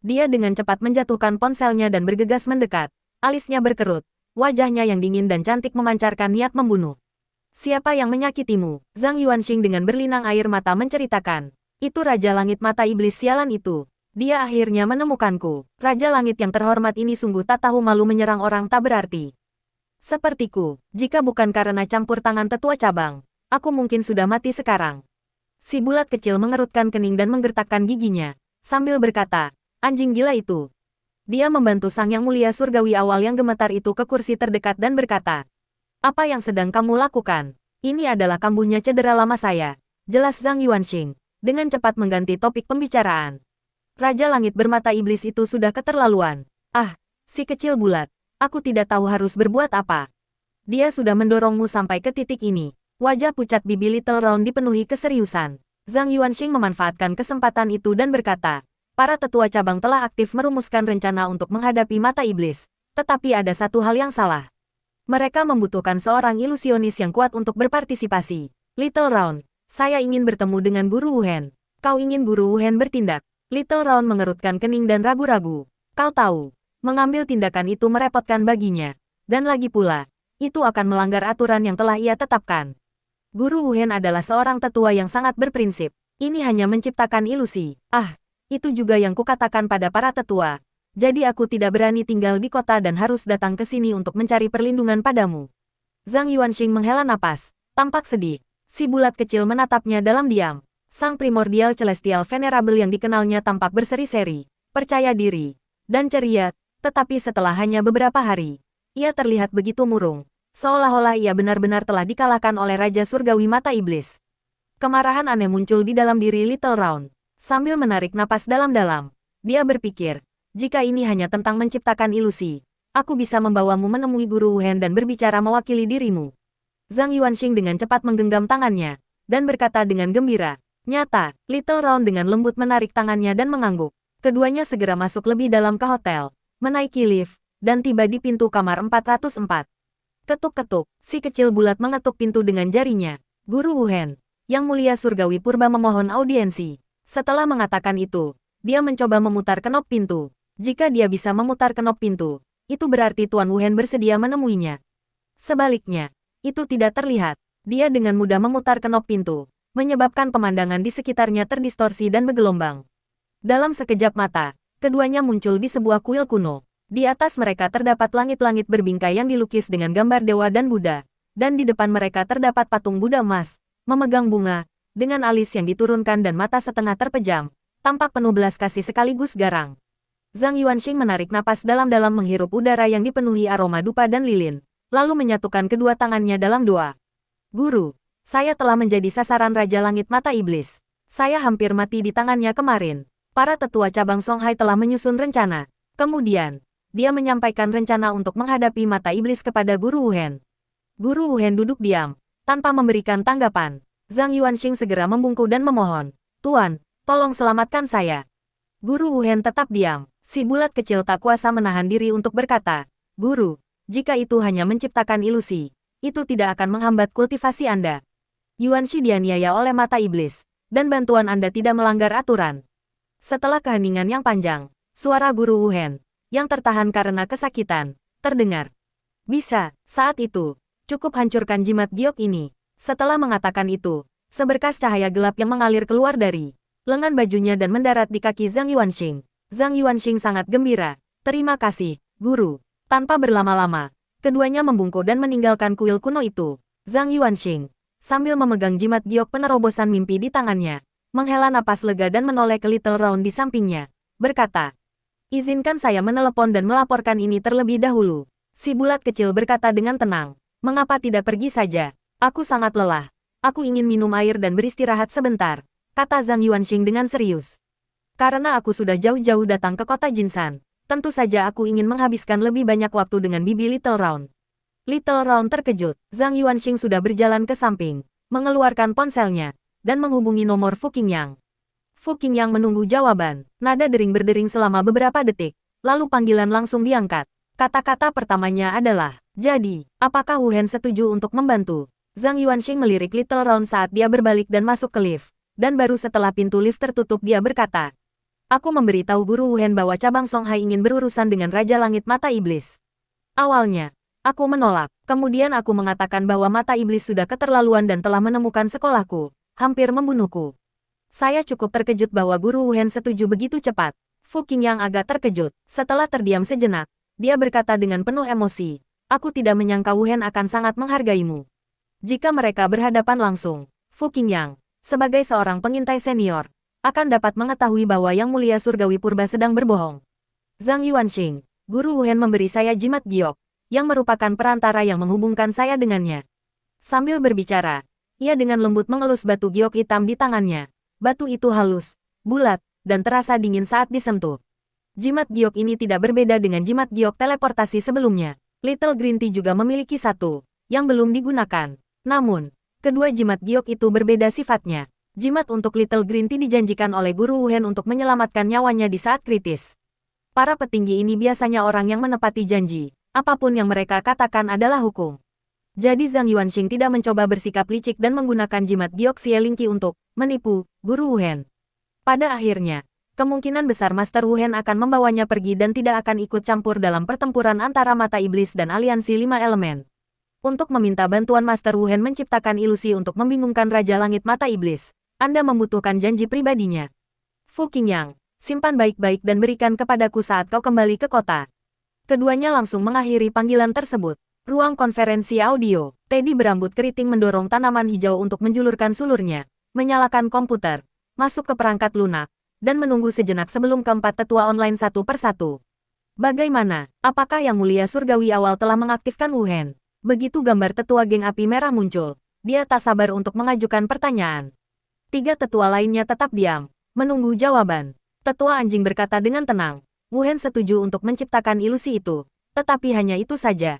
Dia dengan cepat menjatuhkan ponselnya dan bergegas mendekat. Alisnya berkerut, wajahnya yang dingin dan cantik memancarkan niat membunuh. Siapa yang menyakitimu? Zhang Yuanxing dengan berlinang air mata menceritakan. Itu Raja Langit Mata Iblis sialan itu. Dia akhirnya menemukanku. Raja Langit yang terhormat ini sungguh tak tahu malu menyerang orang tak berarti. Sepertiku, jika bukan karena campur tangan tetua cabang, aku mungkin sudah mati sekarang. Si bulat kecil mengerutkan kening dan menggertakkan giginya, sambil berkata, anjing gila itu. Dia membantu Sang Yang Mulia Surgawi awal yang gemetar itu ke kursi terdekat dan berkata, apa yang sedang kamu lakukan? Ini adalah kambuhnya cedera lama saya. jelas Zhang Yuanxing, dengan cepat mengganti topik pembicaraan. Raja Langit bermata iblis itu sudah keterlaluan. Ah, si kecil bulat, aku tidak tahu harus berbuat apa. Dia sudah mendorongmu sampai ke titik ini. Wajah pucat bibi Little Round dipenuhi keseriusan. Zhang Yuanxing memanfaatkan kesempatan itu dan berkata, para tetua cabang telah aktif merumuskan rencana untuk menghadapi mata iblis. Tetapi ada satu hal yang salah. Mereka membutuhkan seorang ilusionis yang kuat untuk berpartisipasi. Little Round, saya ingin bertemu dengan Guru Wuhen. Kau ingin Guru Wuhen bertindak? Little Round mengerutkan kening dan ragu-ragu. Kau tahu, mengambil tindakan itu merepotkan baginya. Dan lagi pula, itu akan melanggar aturan yang telah ia tetapkan. Guru Wuhen adalah seorang tetua yang sangat berprinsip. Ini hanya menciptakan ilusi. Ah, itu juga yang kukatakan pada para tetua. Jadi aku tidak berani tinggal di kota dan harus datang ke sini untuk mencari perlindungan padamu. Zhang Yuanxing menghela napas, tampak sedih. Si bulat kecil menatapnya dalam diam. Sang primordial celestial venerable yang dikenalnya tampak berseri-seri, percaya diri, dan ceria, tetapi setelah hanya beberapa hari, ia terlihat begitu murung, seolah-olah ia benar-benar telah dikalahkan oleh Raja Surgawi Mata Iblis. Kemarahan aneh muncul di dalam diri Little Round. Sambil menarik napas dalam-dalam, dia berpikir, jika ini hanya tentang menciptakan ilusi, aku bisa membawamu menemui Guru Wuhen dan berbicara mewakili dirimu. Zhang Yuanxing dengan cepat menggenggam tangannya, dan berkata dengan gembira, nyata. Little Round dengan lembut menarik tangannya dan mengangguk. Keduanya segera masuk lebih dalam ke hotel, menaiki lift, dan tiba di pintu kamar 404. Ketuk-ketuk, si kecil bulat mengetuk pintu dengan jarinya. Guru Wuhen, Yang Mulia Surgawi Purba memohon audiensi. Setelah mengatakan itu, dia mencoba memutar kenop pintu. Jika dia bisa memutar kenop pintu, itu berarti Tuan Wuhen bersedia menemuinya. Sebaliknya, itu tidak terlihat. Dia dengan mudah memutar kenop pintu, menyebabkan pemandangan di sekitarnya terdistorsi dan bergelombang. Dalam sekejap mata, keduanya muncul di sebuah kuil kuno. Di atas mereka terdapat langit-langit berbingkai yang dilukis dengan gambar dewa dan Buddha, dan di depan mereka terdapat patung Buddha emas, memegang bunga, dengan alis yang diturunkan dan mata setengah terpejam, tampak penuh belas kasih sekaligus garang. Zhang Yuanxing menarik napas dalam-dalam menghirup udara yang dipenuhi aroma dupa dan lilin, lalu menyatukan kedua tangannya dalam doa. Guru, saya telah menjadi sasaran Raja Langit Mata Iblis. Saya hampir mati di tangannya kemarin. Para tetua cabang Songhai telah menyusun rencana. Kemudian, dia menyampaikan rencana untuk menghadapi Mata Iblis kepada Guru Wuhen. Guru Wuhen duduk diam, tanpa memberikan tanggapan. Zhang Yuanxing segera membungkuk dan memohon, Tuan, tolong selamatkan saya. Guru Wuhen tetap diam. Si bulat kecil tak kuasa menahan diri untuk berkata, Guru, jika itu hanya menciptakan ilusi, itu tidak akan menghambat kultivasi Anda. Yuanxi dianiaya oleh Mata Iblis, dan bantuan Anda tidak melanggar aturan. Setelah keheningan yang panjang, suara Guru Wuhen, yang tertahan karena kesakitan, terdengar. Bisa, saat itu, cukup hancurkan jimat giok ini. Setelah mengatakan itu, seberkas cahaya gelap yang mengalir keluar dari lengan bajunya dan mendarat di kaki Zhang Yuanxing. Zhang Yuanxing sangat gembira. Terima kasih, Guru. Tanpa berlama-lama, keduanya membungkuk dan meninggalkan kuil kuno itu. Zhang Yuanxing, sambil memegang jimat giok penerobosan mimpi di tangannya, menghela napas lega dan menoleh ke Little Round di sampingnya, berkata, izinkan saya menelepon dan melaporkan ini terlebih dahulu. Si bulat kecil berkata dengan tenang, mengapa tidak pergi saja? Aku sangat lelah. Aku ingin minum air dan beristirahat sebentar, kata Zhang Yuanxing dengan serius. Karena aku sudah jauh-jauh datang ke kota Jinsan, tentu saja aku ingin menghabiskan lebih banyak waktu dengan bibi Little Round. Little Round terkejut. Zhang Yuanxing sudah berjalan ke samping, mengeluarkan ponselnya, dan menghubungi nomor Fu Qingyang. Fu Qingyang menunggu jawaban. Nada dering berdering selama beberapa detik, lalu panggilan langsung diangkat. Kata-kata pertamanya adalah, jadi, apakah Wuhen setuju untuk membantu? Zhang Yuanxing melirik Little Round saat dia berbalik dan masuk ke lift, dan baru setelah pintu lift tertutup dia berkata, aku memberitahu Guru Wuhen bahwa cabang Songhai ingin berurusan dengan Raja Langit Mata Iblis. Awalnya, aku menolak. Kemudian aku mengatakan bahwa Mata Iblis sudah keterlaluan dan telah menemukan sekolahku, hampir membunuhku. Saya cukup terkejut bahwa Guru Wuhen setuju begitu cepat. Fu Qingyang agak terkejut. Setelah terdiam sejenak, dia berkata dengan penuh emosi, aku tidak menyangka Wuhen akan sangat menghargaimu. Jika mereka berhadapan langsung, Fu Qingyang, sebagai seorang pengintai senior, akan dapat mengetahui bahwa Yang Mulia Surgawi Purba sedang berbohong. Zhang Yuanxing, Guru Wuhen memberi saya jimat giok, yang merupakan perantara yang menghubungkan saya dengannya. Sambil berbicara, Ia dengan lembut mengelus batu giok hitam di tangannya. Batu itu halus, bulat, dan terasa dingin saat disentuh. Jimat giok ini tidak berbeda dengan jimat giok teleportasi sebelumnya. Little Green Tea juga memiliki satu, yang belum digunakan. Namun, kedua jimat giok itu berbeda sifatnya. Jimat untuk Little Green Tea dijanjikan oleh Guru Wuhen untuk menyelamatkan nyawanya di saat kritis. Para petinggi ini biasanya orang yang menepati janji. Apapun yang mereka katakan adalah hukum. Jadi Zhang Yuanxing tidak mencoba bersikap licik dan menggunakan jimat giok Xie Lingqi untuk menipu Guru Wuhen. Pada akhirnya, kemungkinan besar Master Wuhen akan membawanya pergi dan tidak akan ikut campur dalam pertempuran antara mata iblis dan aliansi 5 elemen. Untuk meminta bantuan Master Wuhen menciptakan ilusi untuk membingungkan Raja Langit Mata Iblis, Anda membutuhkan janji pribadinya. Fu Qingyang, simpan baik-baik dan berikan kepadaku saat kau kembali ke kota. Keduanya langsung mengakhiri panggilan tersebut. Ruang konferensi audio. Teddy berambut keriting mendorong tanaman hijau untuk menjulurkan sulurnya, menyalakan komputer, masuk ke perangkat lunak, dan menunggu sejenak sebelum keempat tetua online satu persatu. Bagaimana? Apakah Yang Mulia Surgawi awal telah mengaktifkan Wuhen? Begitu gambar tetua geng api merah muncul, dia tak sabar untuk mengajukan pertanyaan. Tiga tetua lainnya tetap diam, menunggu jawaban. Tetua anjing berkata dengan tenang, Wuhen setuju untuk menciptakan ilusi itu, tetapi hanya itu saja.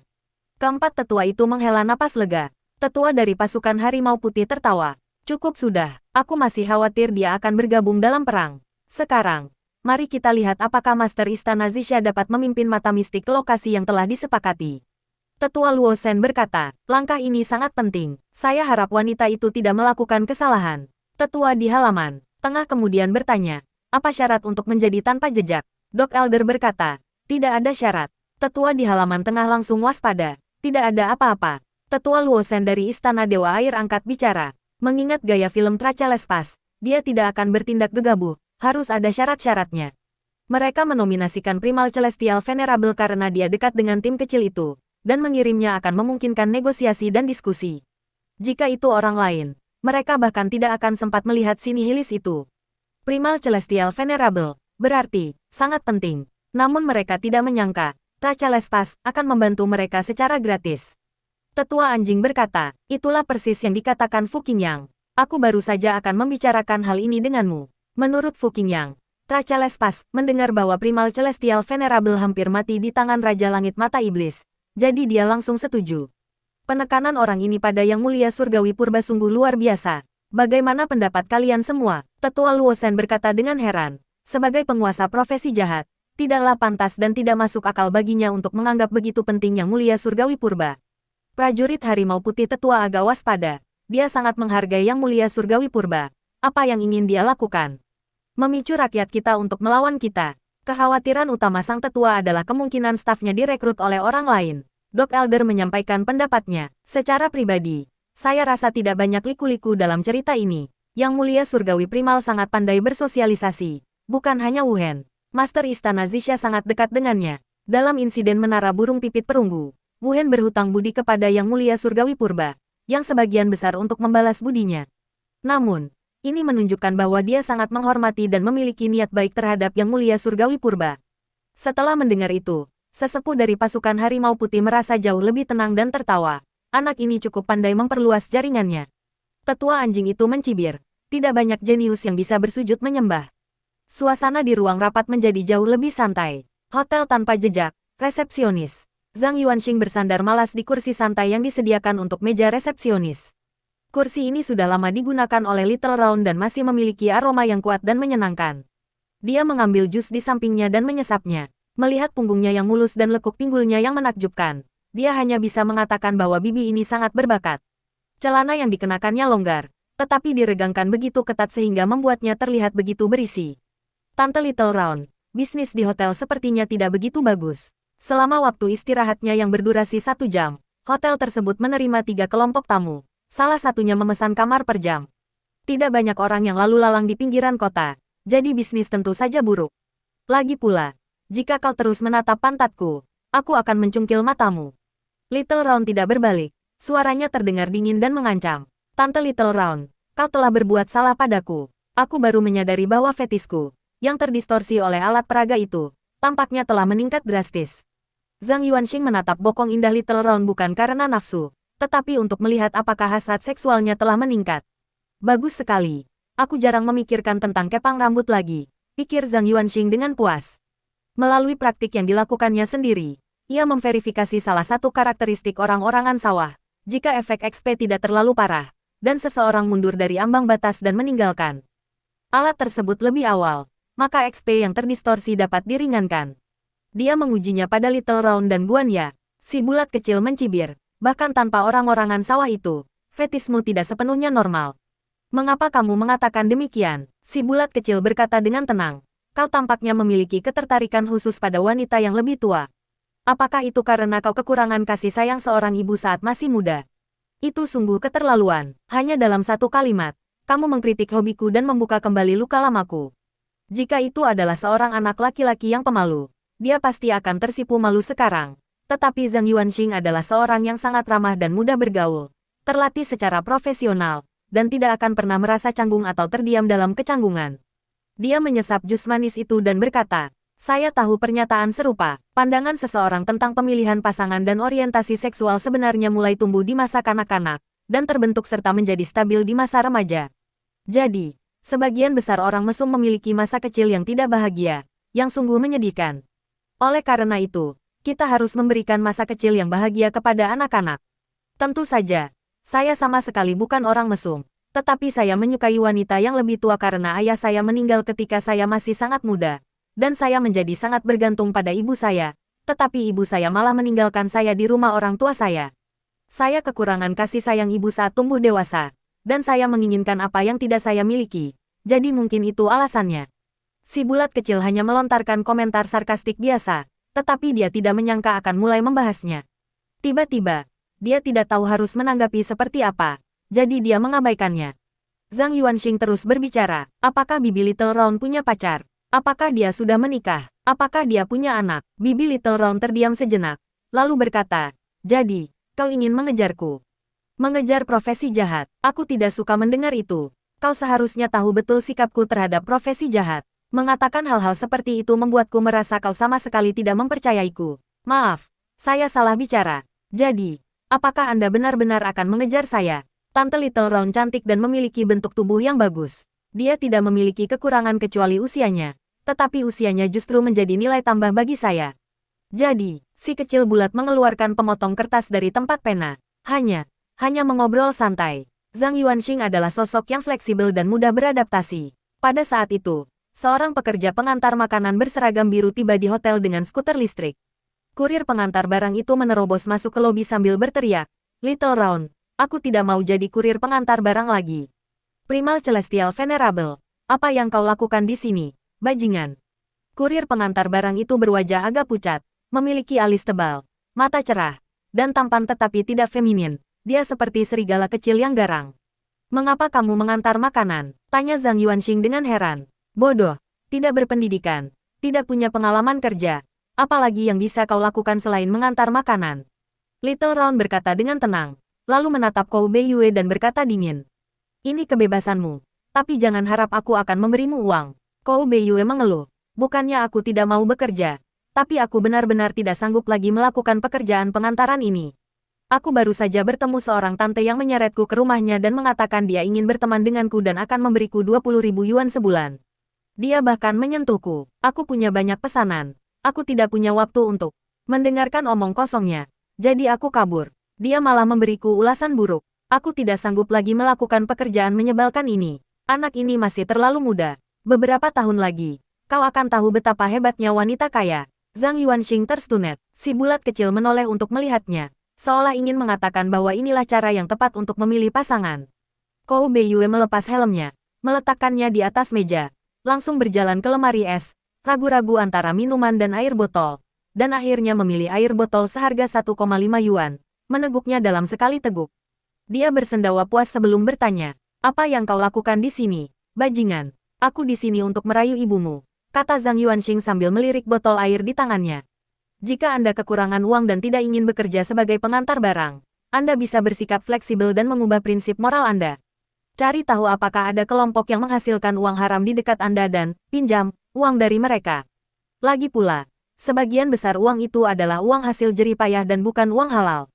Keempat tetua itu menghela napas lega. Tetua dari pasukan Harimau Putih tertawa. Cukup sudah, aku masih khawatir dia akan bergabung dalam perang. Sekarang, mari kita lihat apakah Master Istana Zixia dapat memimpin mata mistik ke lokasi yang telah disepakati. Tetua Luo Shen berkata, langkah ini sangat penting. Saya harap wanita itu tidak melakukan kesalahan. Tetua di halaman tengah kemudian bertanya, apa syarat untuk menjadi tanpa jejak? Dok Elder berkata, tidak ada syarat. Tetua di halaman tengah langsung waspada. Tidak ada apa-apa. Tetua Luo Shen dari Istana Dewa Air angkat bicara. Mengingat gaya film Trachelespas, dia tidak akan bertindak gegabah. Harus ada syarat-syaratnya. Mereka menominasikan Primal Celestial Venerable karena dia dekat dengan tim kecil itu, dan mengirimnya akan memungkinkan negosiasi dan diskusi. Jika itu orang lain, mereka bahkan tidak akan sempat melihat si nihilis itu. Primal Celestial Venerable, berarti, sangat penting. Namun mereka tidak menyangka, Trachelespas akan membantu mereka secara gratis. Tetua anjing berkata, itulah persis yang dikatakan Fu Qingyang. Aku baru saja akan membicarakan hal ini denganmu. Menurut Fu Qingyang, Trachelespas mendengar bahwa Primal Celestial Venerable hampir mati di tangan Raja Langit Mata Iblis. Jadi dia langsung setuju. Penekanan orang ini pada Yang Mulia Surgawi Purba sungguh luar biasa. Bagaimana pendapat kalian semua? Tetua Luo Shen berkata dengan heran. Sebagai penguasa profesi jahat, tidaklah pantas dan tidak masuk akal baginya untuk menganggap begitu penting Yang Mulia Surgawi Purba. Prajurit Harimau Putih tetua agak waspada. Dia sangat menghargai Yang Mulia Surgawi Purba. Apa yang ingin dia lakukan? Memicu rakyat kita untuk melawan kita. Kekhawatiran utama sang tetua adalah kemungkinan stafnya direkrut oleh orang lain. Dok Elder menyampaikan pendapatnya. Secara pribadi, saya rasa tidak banyak liku-liku dalam cerita ini. Yang Mulia Surgawi Primal sangat pandai bersosialisasi. Bukan hanya Wuhen. Master Istana Zixia sangat dekat dengannya. Dalam insiden menara burung pipit perunggu, Wuhen berhutang budi kepada Yang Mulia Surgawi Purba, yang sebagian besar untuk membalas budinya. Namun, ini menunjukkan bahwa dia sangat menghormati dan memiliki niat baik terhadap Yang Mulia Surgawi Purba. Setelah mendengar itu, sesepuh dari pasukan Harimau Putih merasa jauh lebih tenang dan tertawa. Anak ini cukup pandai memperluas jaringannya. Tetua anjing itu mencibir. Tidak banyak jenius yang bisa bersujud menyembah. Suasana di ruang rapat menjadi jauh lebih santai. Hotel tanpa jejak, resepsionis. Zhang Yuanxing bersandar malas di kursi santai yang disediakan untuk meja resepsionis. Kursi ini sudah lama digunakan oleh Little Round dan masih memiliki aroma yang kuat dan menyenangkan. Dia mengambil jus di sampingnya dan menyesapnya. Melihat punggungnya yang mulus dan lekuk pinggulnya yang menakjubkan, dia hanya bisa mengatakan bahwa bibi ini sangat berbakat. Celana yang dikenakannya longgar, tetapi diregangkan begitu ketat sehingga membuatnya terlihat begitu berisi. Tante Little Round, bisnis di hotel sepertinya tidak begitu bagus. Selama waktu istirahatnya yang berdurasi 1 jam, hotel tersebut menerima 3 kelompok tamu. Salah satunya memesan kamar per jam. Tidak banyak orang yang lalu lalang di pinggiran kota, jadi bisnis tentu saja buruk. Lagi pula, jika kau terus menatap pantatku, aku akan mencungkil matamu. Little Round tidak berbalik, suaranya terdengar dingin dan mengancam. Tante Little Round, kau telah berbuat salah padaku. Aku baru menyadari bahwa fetisku, yang terdistorsi oleh alat peraga itu, tampaknya telah meningkat drastis. Zhang Yuanxing menatap bokong indah Little Round bukan karena nafsu, tetapi untuk melihat apakah hasrat seksualnya telah meningkat. Bagus sekali. Aku jarang memikirkan tentang kepang rambut lagi, pikir Zhang Yuanxing dengan puas. Melalui praktik yang dilakukannya sendiri, ia memverifikasi salah satu karakteristik orang-orangan sawah. Jika efek XP tidak terlalu parah, dan seseorang mundur dari ambang batas dan meninggalkan alat tersebut lebih awal, maka XP yang terdistorsi dapat diringankan. Dia mengujinya pada Little Round dan Guanya. Si bulat kecil mencibir, bahkan tanpa orang-orangan sawah itu, fetismu tidak sepenuhnya normal. Mengapa kamu mengatakan demikian? Si bulat kecil berkata dengan tenang. Kau tampaknya memiliki ketertarikan khusus pada wanita yang lebih tua. Apakah itu karena kau kekurangan kasih sayang seorang ibu saat masih muda? Itu sungguh keterlaluan. Hanya dalam satu kalimat, kamu mengkritik hobiku dan membuka kembali luka lamaku. Jika itu adalah seorang anak laki-laki yang pemalu, dia pasti akan tersipu malu sekarang. Tetapi Zhang Yuanxing adalah seorang yang sangat ramah dan mudah bergaul, terlatih secara profesional, dan tidak akan pernah merasa canggung atau terdiam dalam kecanggungan. Dia menyesap jus manis itu dan berkata, saya tahu pernyataan serupa. Pandangan seseorang tentang pemilihan pasangan dan orientasi seksual sebenarnya mulai tumbuh di masa kanak-kanak, dan terbentuk serta menjadi stabil di masa remaja. Jadi, sebagian besar orang mesum memiliki masa kecil yang tidak bahagia, yang sungguh menyedihkan. Oleh karena itu, kita harus memberikan masa kecil yang bahagia kepada anak-anak. Tentu saja, saya sama sekali bukan orang mesum. Tetapi saya menyukai wanita yang lebih tua karena ayah saya meninggal ketika saya masih sangat muda. Dan saya menjadi sangat bergantung pada ibu saya. Tetapi ibu saya malah meninggalkan saya di rumah orang tua saya. Saya kekurangan kasih sayang ibu saat tumbuh dewasa. Dan saya menginginkan apa yang tidak saya miliki. Jadi mungkin itu alasannya. Si bulat kecil hanya melontarkan komentar sarkastik biasa. Tetapi dia tidak menyangka akan mulai membahasnya. Tiba-tiba, dia tidak tahu harus menanggapi seperti apa. Jadi dia mengabaikannya. Zhang Yuanxing terus berbicara, apakah Bibi Little Round punya pacar? Apakah dia sudah menikah? Apakah dia punya anak? Bibi Little Round terdiam sejenak, lalu berkata, jadi, kau ingin mengejarku? Mengejar profesi jahat, aku tidak suka mendengar itu. Kau seharusnya tahu betul sikapku terhadap profesi jahat. Mengatakan hal-hal seperti itu membuatku merasa kau sama sekali tidak mempercayaiku. Maaf, saya salah bicara. Jadi, apakah Anda benar-benar akan mengejar saya? Tante Little Round cantik dan memiliki bentuk tubuh yang bagus. Dia tidak memiliki kekurangan kecuali usianya. Tetapi usianya justru menjadi nilai tambah bagi saya. Jadi, si kecil bulat mengeluarkan pemotong kertas dari tempat pena. Hanya mengobrol santai. Zhang Yuanxing adalah sosok yang fleksibel dan mudah beradaptasi. Pada saat itu, seorang pekerja pengantar makanan berseragam biru tiba di hotel dengan skuter listrik. Kurir pengantar barang itu menerobos masuk ke lobi sambil berteriak, Little Round. Aku tidak mau jadi kurir pengantar barang lagi. Primal Celestial Venerable, apa yang kau lakukan di sini, bajingan? Kurir pengantar barang itu berwajah agak pucat, memiliki alis tebal, mata cerah, dan tampan tetapi tidak feminin. Dia seperti serigala kecil yang garang. Mengapa kamu mengantar makanan? Tanya Zhang Yuanxing dengan heran. Bodoh, tidak berpendidikan, tidak punya pengalaman kerja. Apalagi yang bisa kau lakukan selain mengantar makanan? Little Round berkata dengan tenang. Lalu menatap Kou Beiyue dan berkata dingin. Ini kebebasanmu, tapi jangan harap aku akan memberimu uang. Kou Beiyue mengeluh. Bukannya aku tidak mau bekerja, tapi aku benar-benar tidak sanggup lagi melakukan pekerjaan pengantaran ini. Aku baru saja bertemu seorang tante yang menyeretku ke rumahnya dan mengatakan dia ingin berteman denganku dan akan memberiku 20.000 yuan sebulan. Dia bahkan menyentuhku. Aku punya banyak pesanan. Aku tidak punya waktu untuk mendengarkan omong kosongnya. Jadi aku kabur. Dia malah memberiku ulasan buruk. Aku tidak sanggup lagi melakukan pekerjaan menyebalkan ini. Anak ini masih terlalu muda. Beberapa tahun lagi, kau akan tahu betapa hebatnya wanita kaya. Zhang Yuanxing terstunet. Si bulat kecil menoleh untuk melihatnya, seolah ingin mengatakan bahwa inilah cara yang tepat untuk memilih pasangan. Kou Beiyue melepas helmnya, meletakkannya di atas meja, langsung berjalan ke lemari es, ragu-ragu antara minuman dan air botol, dan akhirnya memilih air botol seharga 1,5 yuan. Meneguknya dalam sekali teguk. Dia bersendawa puas sebelum bertanya, apa yang kau lakukan di sini, bajingan? Aku di sini untuk merayu ibumu, kata Zhang Yuanxing sambil melirik botol air di tangannya. Jika Anda kekurangan uang dan tidak ingin bekerja sebagai pengantar barang, Anda bisa bersikap fleksibel dan mengubah prinsip moral Anda. Cari tahu apakah ada kelompok yang menghasilkan uang haram di dekat Anda dan pinjam uang dari mereka. Lagi pula, sebagian besar uang itu adalah uang hasil jerih payah dan bukan uang halal.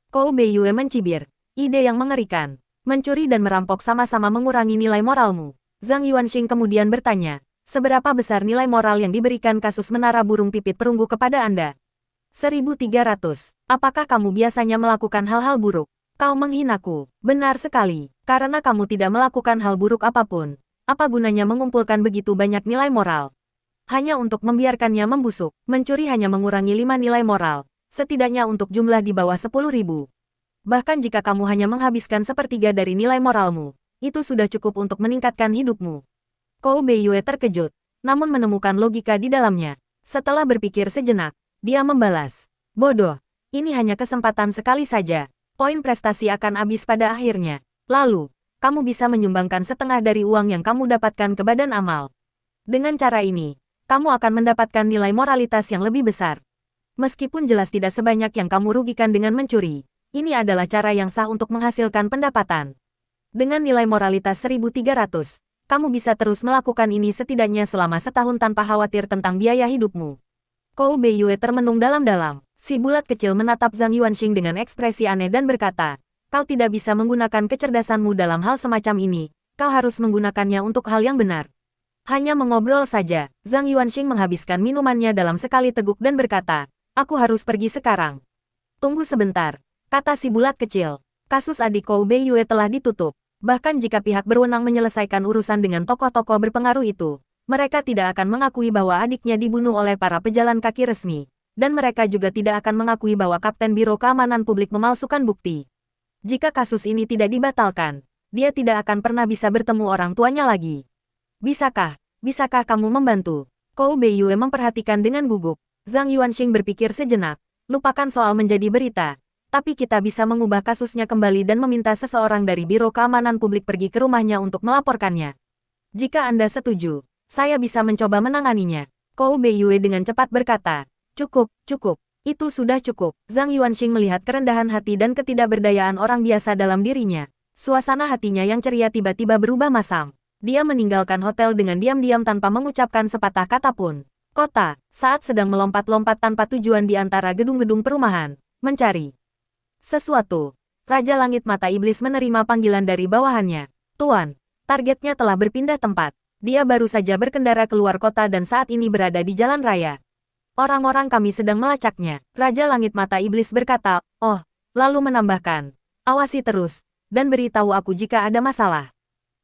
Kou Beiyue mencibir. Ide yang mengerikan. Mencuri dan merampok sama-sama mengurangi nilai moralmu. Zhang Yuanxing kemudian bertanya, seberapa besar nilai moral yang diberikan kasus menara burung pipit perunggu kepada Anda? 1.300. Apakah kamu biasanya melakukan hal-hal buruk? Kau menghinaku. Benar sekali. Karena kamu tidak melakukan hal buruk apapun. Apa gunanya mengumpulkan begitu banyak nilai moral? Hanya untuk membiarkannya membusuk. Mencuri hanya mengurangi 5 nilai moral. Setidaknya untuk jumlah di bawah 10.000. Bahkan jika kamu hanya menghabiskan sepertiga dari nilai moralmu, itu sudah cukup untuk meningkatkan hidupmu. Kou Beiyue terkejut, namun menemukan logika di dalamnya. Setelah berpikir sejenak, dia membalas. Bodoh, ini hanya kesempatan sekali saja. Poin prestasi akan habis pada akhirnya. Lalu, kamu bisa menyumbangkan setengah dari uang yang kamu dapatkan ke badan amal. Dengan cara ini, kamu akan mendapatkan nilai moralitas yang lebih besar. Meskipun jelas tidak sebanyak yang kamu rugikan dengan mencuri, ini adalah cara yang sah untuk menghasilkan pendapatan. Dengan nilai moralitas 1.300, kamu bisa terus melakukan ini setidaknya selama setahun tanpa khawatir tentang biaya hidupmu. Kou Beiyue termenung dalam-dalam. Si bulat kecil menatap Zhang Yuanxing dengan ekspresi aneh dan berkata, kau tidak bisa menggunakan kecerdasanmu dalam hal semacam ini, kau harus menggunakannya untuk hal yang benar. Hanya mengobrol saja, Zhang Yuanxing menghabiskan minumannya dalam sekali teguk dan berkata, aku harus pergi sekarang. Tunggu sebentar. Kata si bulat kecil, kasus adik Kou Beiyue telah ditutup. Bahkan jika pihak berwenang menyelesaikan urusan dengan tokoh-tokoh berpengaruh itu, mereka tidak akan mengakui bahwa adiknya dibunuh oleh para pejalan kaki resmi. Dan mereka juga tidak akan mengakui bahwa Kapten Biro Keamanan Publik memalsukan bukti. Jika kasus ini tidak dibatalkan, dia tidak akan pernah bisa bertemu orang tuanya lagi. Bisakah kamu membantu? Kou Beiyue memperhatikan dengan gugup. Zhang Yuanxing berpikir sejenak, lupakan soal menjadi berita. Tapi kita bisa mengubah kasusnya kembali dan meminta seseorang dari Biro Keamanan Publik pergi ke rumahnya untuk melaporkannya. Jika Anda setuju, saya bisa mencoba menanganinya. Kou Beiyue dengan cepat berkata, cukup. Itu sudah cukup. Zhang Yuanxing melihat kerendahan hati dan ketidakberdayaan orang biasa dalam dirinya. Suasana hatinya yang ceria tiba-tiba berubah masam. Dia meninggalkan hotel dengan diam-diam tanpa mengucapkan sepatah kata pun. Kota, saat sedang melompat-lompat tanpa tujuan di antara gedung-gedung perumahan, mencari sesuatu. Raja Langit Mata Iblis menerima panggilan dari bawahannya. Tuan, targetnya telah berpindah tempat. Dia baru saja berkendara keluar kota dan saat ini berada di jalan raya. Orang-orang kami sedang melacaknya. Raja Langit Mata Iblis berkata, oh, lalu menambahkan, awasi terus, dan beritahu aku jika ada masalah.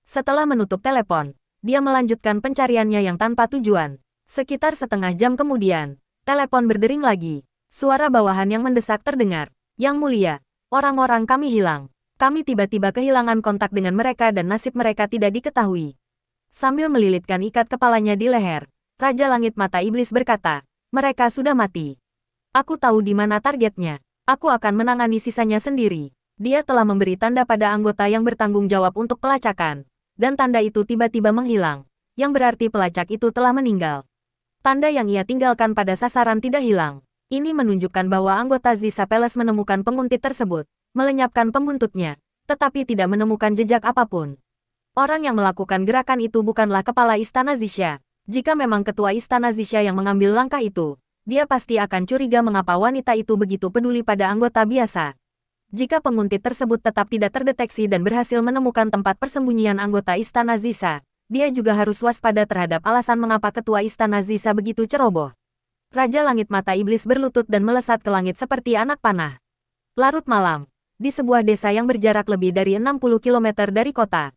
Setelah menutup telepon, dia melanjutkan pencariannya yang tanpa tujuan. Sekitar setengah jam kemudian, telepon berdering lagi. Suara bawahan yang mendesak terdengar. Yang mulia, orang-orang kami hilang. Kami tiba-tiba kehilangan kontak dengan mereka dan nasib mereka tidak diketahui. Sambil melilitkan ikat kepalanya di leher, Raja Langit Mata Iblis berkata, mereka sudah mati. Aku tahu di mana targetnya. Aku akan menangani sisanya sendiri. Dia telah memberi tanda pada anggota yang bertanggung jawab untuk pelacakan. Dan tanda itu tiba-tiba menghilang. Yang berarti pelacak itu telah meninggal. Tanda yang ia tinggalkan pada sasaran tidak hilang. Ini menunjukkan bahwa anggota Zisa Palace menemukan penguntit tersebut, melenyapkan pembuntutnya, tetapi tidak menemukan jejak apapun. Orang yang melakukan gerakan itu bukanlah kepala Istana Zisha. Jika memang ketua Istana Zisha yang mengambil langkah itu, dia pasti akan curiga mengapa wanita itu begitu peduli pada anggota biasa. Jika penguntit tersebut tetap tidak terdeteksi dan berhasil menemukan tempat persembunyian anggota Istana Zisa, dia juga harus waspada terhadap alasan mengapa ketua Istana Zisa begitu ceroboh. Raja Langit Mata Iblis berlutut dan melesat ke langit seperti anak panah. Larut malam, di sebuah desa yang berjarak lebih dari 60 km dari kota.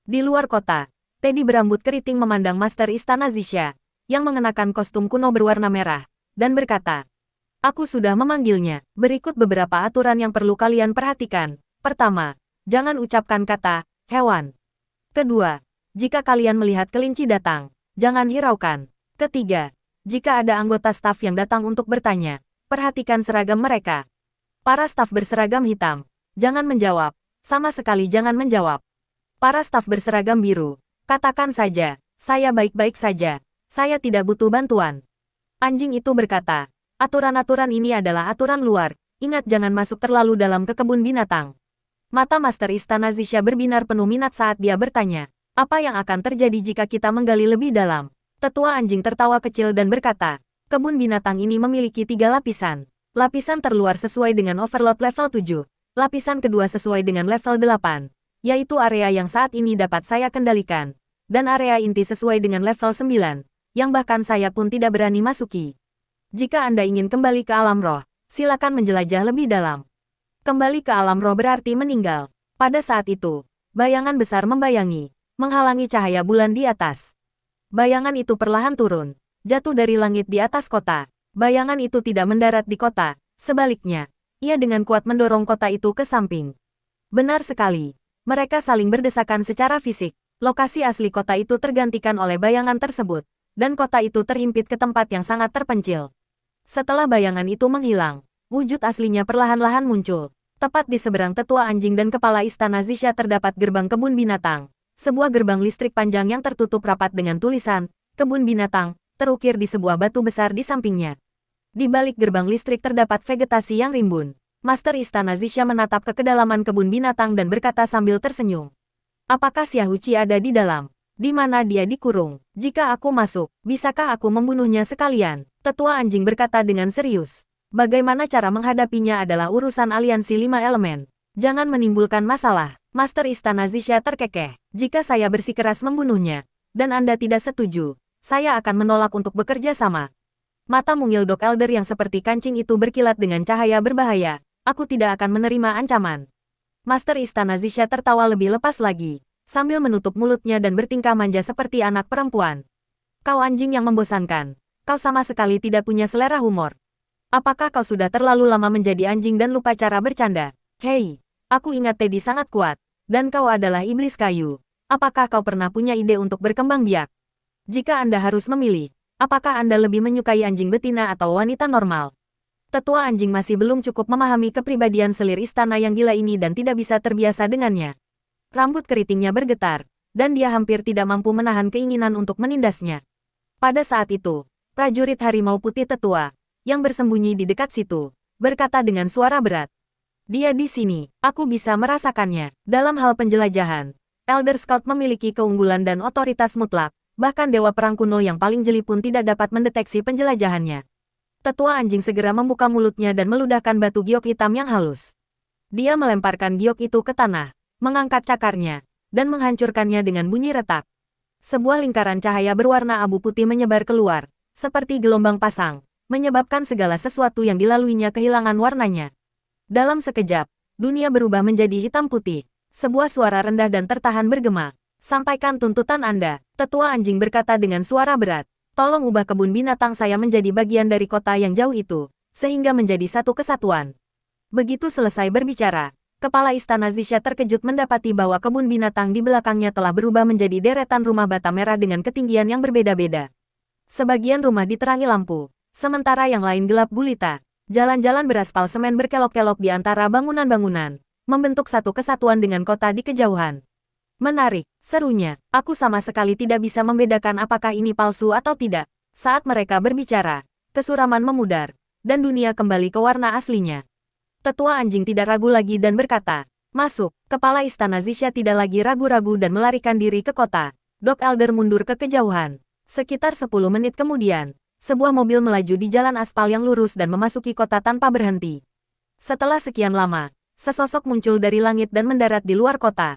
Di luar kota, Teddy berambut keriting memandang Master Istana Zisha, yang mengenakan kostum kuno berwarna merah, dan berkata, aku sudah memanggilnya. Berikut beberapa aturan yang perlu kalian perhatikan. Pertama, jangan ucapkan kata hewan. Kedua, jika kalian melihat kelinci datang, jangan hiraukan. Ketiga, jika ada anggota staf yang datang untuk bertanya, perhatikan seragam mereka. Para staf berseragam hitam, jangan menjawab. Sama sekali jangan menjawab. Para staf berseragam biru, katakan saja, saya baik-baik saja. Saya tidak butuh bantuan. Anjing itu berkata, aturan-aturan ini adalah aturan luar. Ingat jangan masuk terlalu dalam ke kebun binatang. Mata Master Istana Zisha berbinar penuh minat saat dia bertanya, apa yang akan terjadi jika kita menggali lebih dalam? Tetua anjing tertawa kecil dan berkata, kebun binatang ini memiliki 3 lapisan. Lapisan terluar sesuai dengan overload level 7. Lapisan kedua sesuai dengan level 8, yaitu area yang saat ini dapat saya kendalikan. Dan area inti sesuai dengan level 9, yang bahkan saya pun tidak berani masuki. Jika Anda ingin kembali ke alam roh, silakan menjelajah lebih dalam. Kembali ke alam roh berarti meninggal. Pada saat itu, bayangan besar membayangi, menghalangi cahaya bulan di atas. Bayangan itu perlahan turun, jatuh dari langit di atas kota. Bayangan itu tidak mendarat di kota, sebaliknya, ia dengan kuat mendorong kota itu ke samping. Benar sekali, mereka saling berdesakan secara fisik. Lokasi asli kota itu tergantikan oleh bayangan tersebut, dan kota itu terhimpit ke tempat yang sangat terpencil. Setelah bayangan itu menghilang, wujud aslinya perlahan-lahan muncul. Tepat di seberang tetua anjing dan kepala istana Zisha terdapat gerbang kebun binatang. Sebuah gerbang listrik panjang yang tertutup rapat dengan tulisan, kebun binatang, terukir di sebuah batu besar di sampingnya. Di balik gerbang listrik terdapat vegetasi yang rimbun. Master istana Zisha menatap ke kedalaman kebun binatang dan berkata sambil tersenyum. Apakah Xiaohuqi ada di dalam? Di mana dia dikurung? Jika aku masuk, bisakah aku membunuhnya sekalian? Tetua anjing berkata dengan serius. Bagaimana cara menghadapinya adalah urusan aliansi 5 elemen. Jangan menimbulkan masalah. Master istana Zisha terkekeh. Jika saya bersikeras membunuhnya, dan Anda tidak setuju, saya akan menolak untuk bekerja sama. Mata mungil Dok Elder yang seperti kancing itu berkilat dengan cahaya berbahaya. Aku tidak akan menerima ancaman. Master istana Zisha tertawa lebih lepas lagi, sambil menutup mulutnya dan bertingkah manja seperti anak perempuan. Kau anjing yang membosankan. Kau sama sekali tidak punya selera humor. Apakah kau sudah terlalu lama menjadi anjing dan lupa cara bercanda? Hei, aku ingat Teddy sangat kuat, dan kau adalah iblis kayu. Apakah kau pernah punya ide untuk berkembang biak? Jika Anda harus memilih, apakah Anda lebih menyukai anjing betina atau wanita normal? Tetua anjing masih belum cukup memahami kepribadian selir istana yang gila ini dan tidak bisa terbiasa dengannya. Rambut keritingnya bergetar, dan dia hampir tidak mampu menahan keinginan untuk menindasnya. Pada saat itu, prajurit harimau putih tetua, yang bersembunyi di dekat situ, berkata dengan suara berat. Dia di sini, aku bisa merasakannya. Dalam hal penjelajahan, Elder Scout memiliki keunggulan dan otoritas mutlak, bahkan Dewa Perang kuno yang paling jeli pun tidak dapat mendeteksi penjelajahannya. Tetua anjing segera membuka mulutnya dan meludahkan batu giok hitam yang halus. Dia melemparkan giok itu ke tanah, mengangkat cakarnya, dan menghancurkannya dengan bunyi retak. Sebuah lingkaran cahaya berwarna abu putih menyebar keluar, seperti gelombang pasang, menyebabkan segala sesuatu yang dilaluinya kehilangan warnanya. Dalam sekejap, dunia berubah menjadi hitam putih. Sebuah suara rendah dan tertahan bergema. Sampaikan tuntutan Anda, tetua anjing berkata dengan suara berat. Tolong ubah kebun binatang saya menjadi bagian dari kota yang jauh itu, sehingga menjadi satu kesatuan. Begitu selesai berbicara, kepala istana Zisha terkejut mendapati bahwa kebun binatang di belakangnya telah berubah menjadi deretan rumah bata merah dengan ketinggian yang berbeda-beda. Sebagian rumah diterangi lampu, sementara yang lain gelap gulita. Jalan-jalan beraspal semen berkelok-kelok di antara bangunan-bangunan, membentuk satu kesatuan dengan kota di kejauhan. Menarik, serunya. Aku sama sekali tidak bisa membedakan apakah ini palsu atau tidak. Saat mereka berbicara, kesuraman memudar, dan dunia kembali ke warna aslinya. Tetua anjing tidak ragu lagi dan berkata, masuk. Kepala istana Zisha tidak lagi ragu-ragu dan melarikan diri ke kota. Dok Elder mundur ke kejauhan. Sekitar 10 menit kemudian, sebuah mobil melaju di jalan aspal yang lurus dan memasuki kota tanpa berhenti. Setelah sekian lama, sesosok muncul dari langit dan mendarat di luar kota.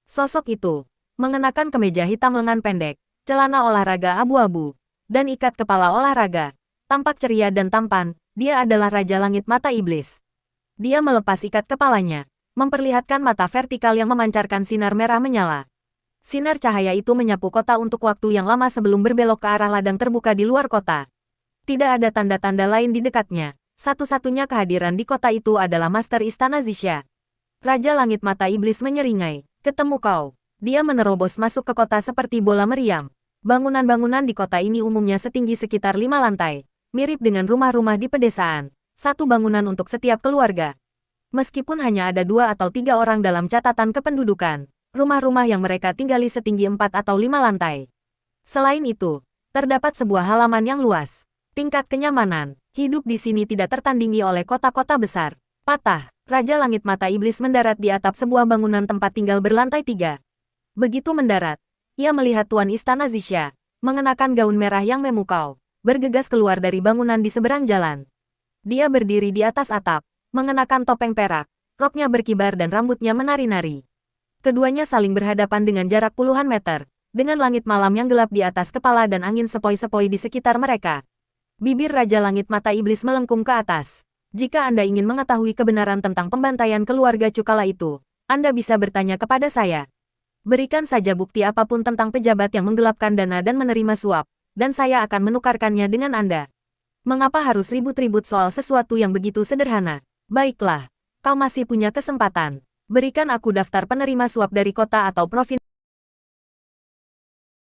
Sosok itu mengenakan kemeja hitam lengan pendek, celana olahraga abu-abu, dan ikat kepala olahraga. Tampak ceria dan tampan, dia adalah Raja Langit Mata Iblis. Dia melepas ikat kepalanya, memperlihatkan mata vertikal yang memancarkan sinar merah menyala. Sinar cahaya itu menyapu kota untuk waktu yang lama sebelum berbelok ke arah ladang terbuka di luar kota. Tidak ada tanda-tanda lain di dekatnya. Satu-satunya kehadiran di kota itu adalah Master Istana Zisha. Raja Langit Mata Iblis menyeringai. Ketemu kau. Dia menerobos masuk ke kota seperti bola meriam. Bangunan-bangunan di kota ini umumnya setinggi sekitar 5 lantai. Mirip dengan rumah-rumah di pedesaan. Satu bangunan untuk setiap keluarga. Meskipun hanya ada 2 atau 3 orang dalam catatan kependudukan, rumah-rumah yang mereka tinggali setinggi 4 atau 5 lantai. Selain itu, terdapat sebuah halaman yang luas. Tingkat kenyamanan, hidup di sini tidak tertandingi oleh kota-kota besar. Patah. Raja Langit Mata Iblis mendarat di atap sebuah bangunan tempat tinggal berlantai 3. Begitu mendarat, ia melihat Tuan Istana Zisha, mengenakan gaun merah yang memukau, bergegas keluar dari bangunan di seberang jalan. Dia berdiri di atas atap, mengenakan topeng perak, roknya berkibar dan rambutnya menari-nari. Keduanya saling berhadapan dengan jarak puluhan meter, dengan langit malam yang gelap di atas kepala dan angin sepoi-sepoi di sekitar mereka. Bibir Raja Langit Mata Iblis melengkung ke atas. Jika Anda ingin mengetahui kebenaran tentang pembantaian keluarga Cukala itu, Anda bisa bertanya kepada saya. Berikan saja bukti apapun tentang pejabat yang menggelapkan dana dan menerima suap, dan saya akan menukarkannya dengan Anda. Mengapa harus ribut-ribut soal sesuatu yang begitu sederhana? Baiklah, kau masih punya kesempatan. Berikan aku daftar penerima suap dari kota atau provinsi.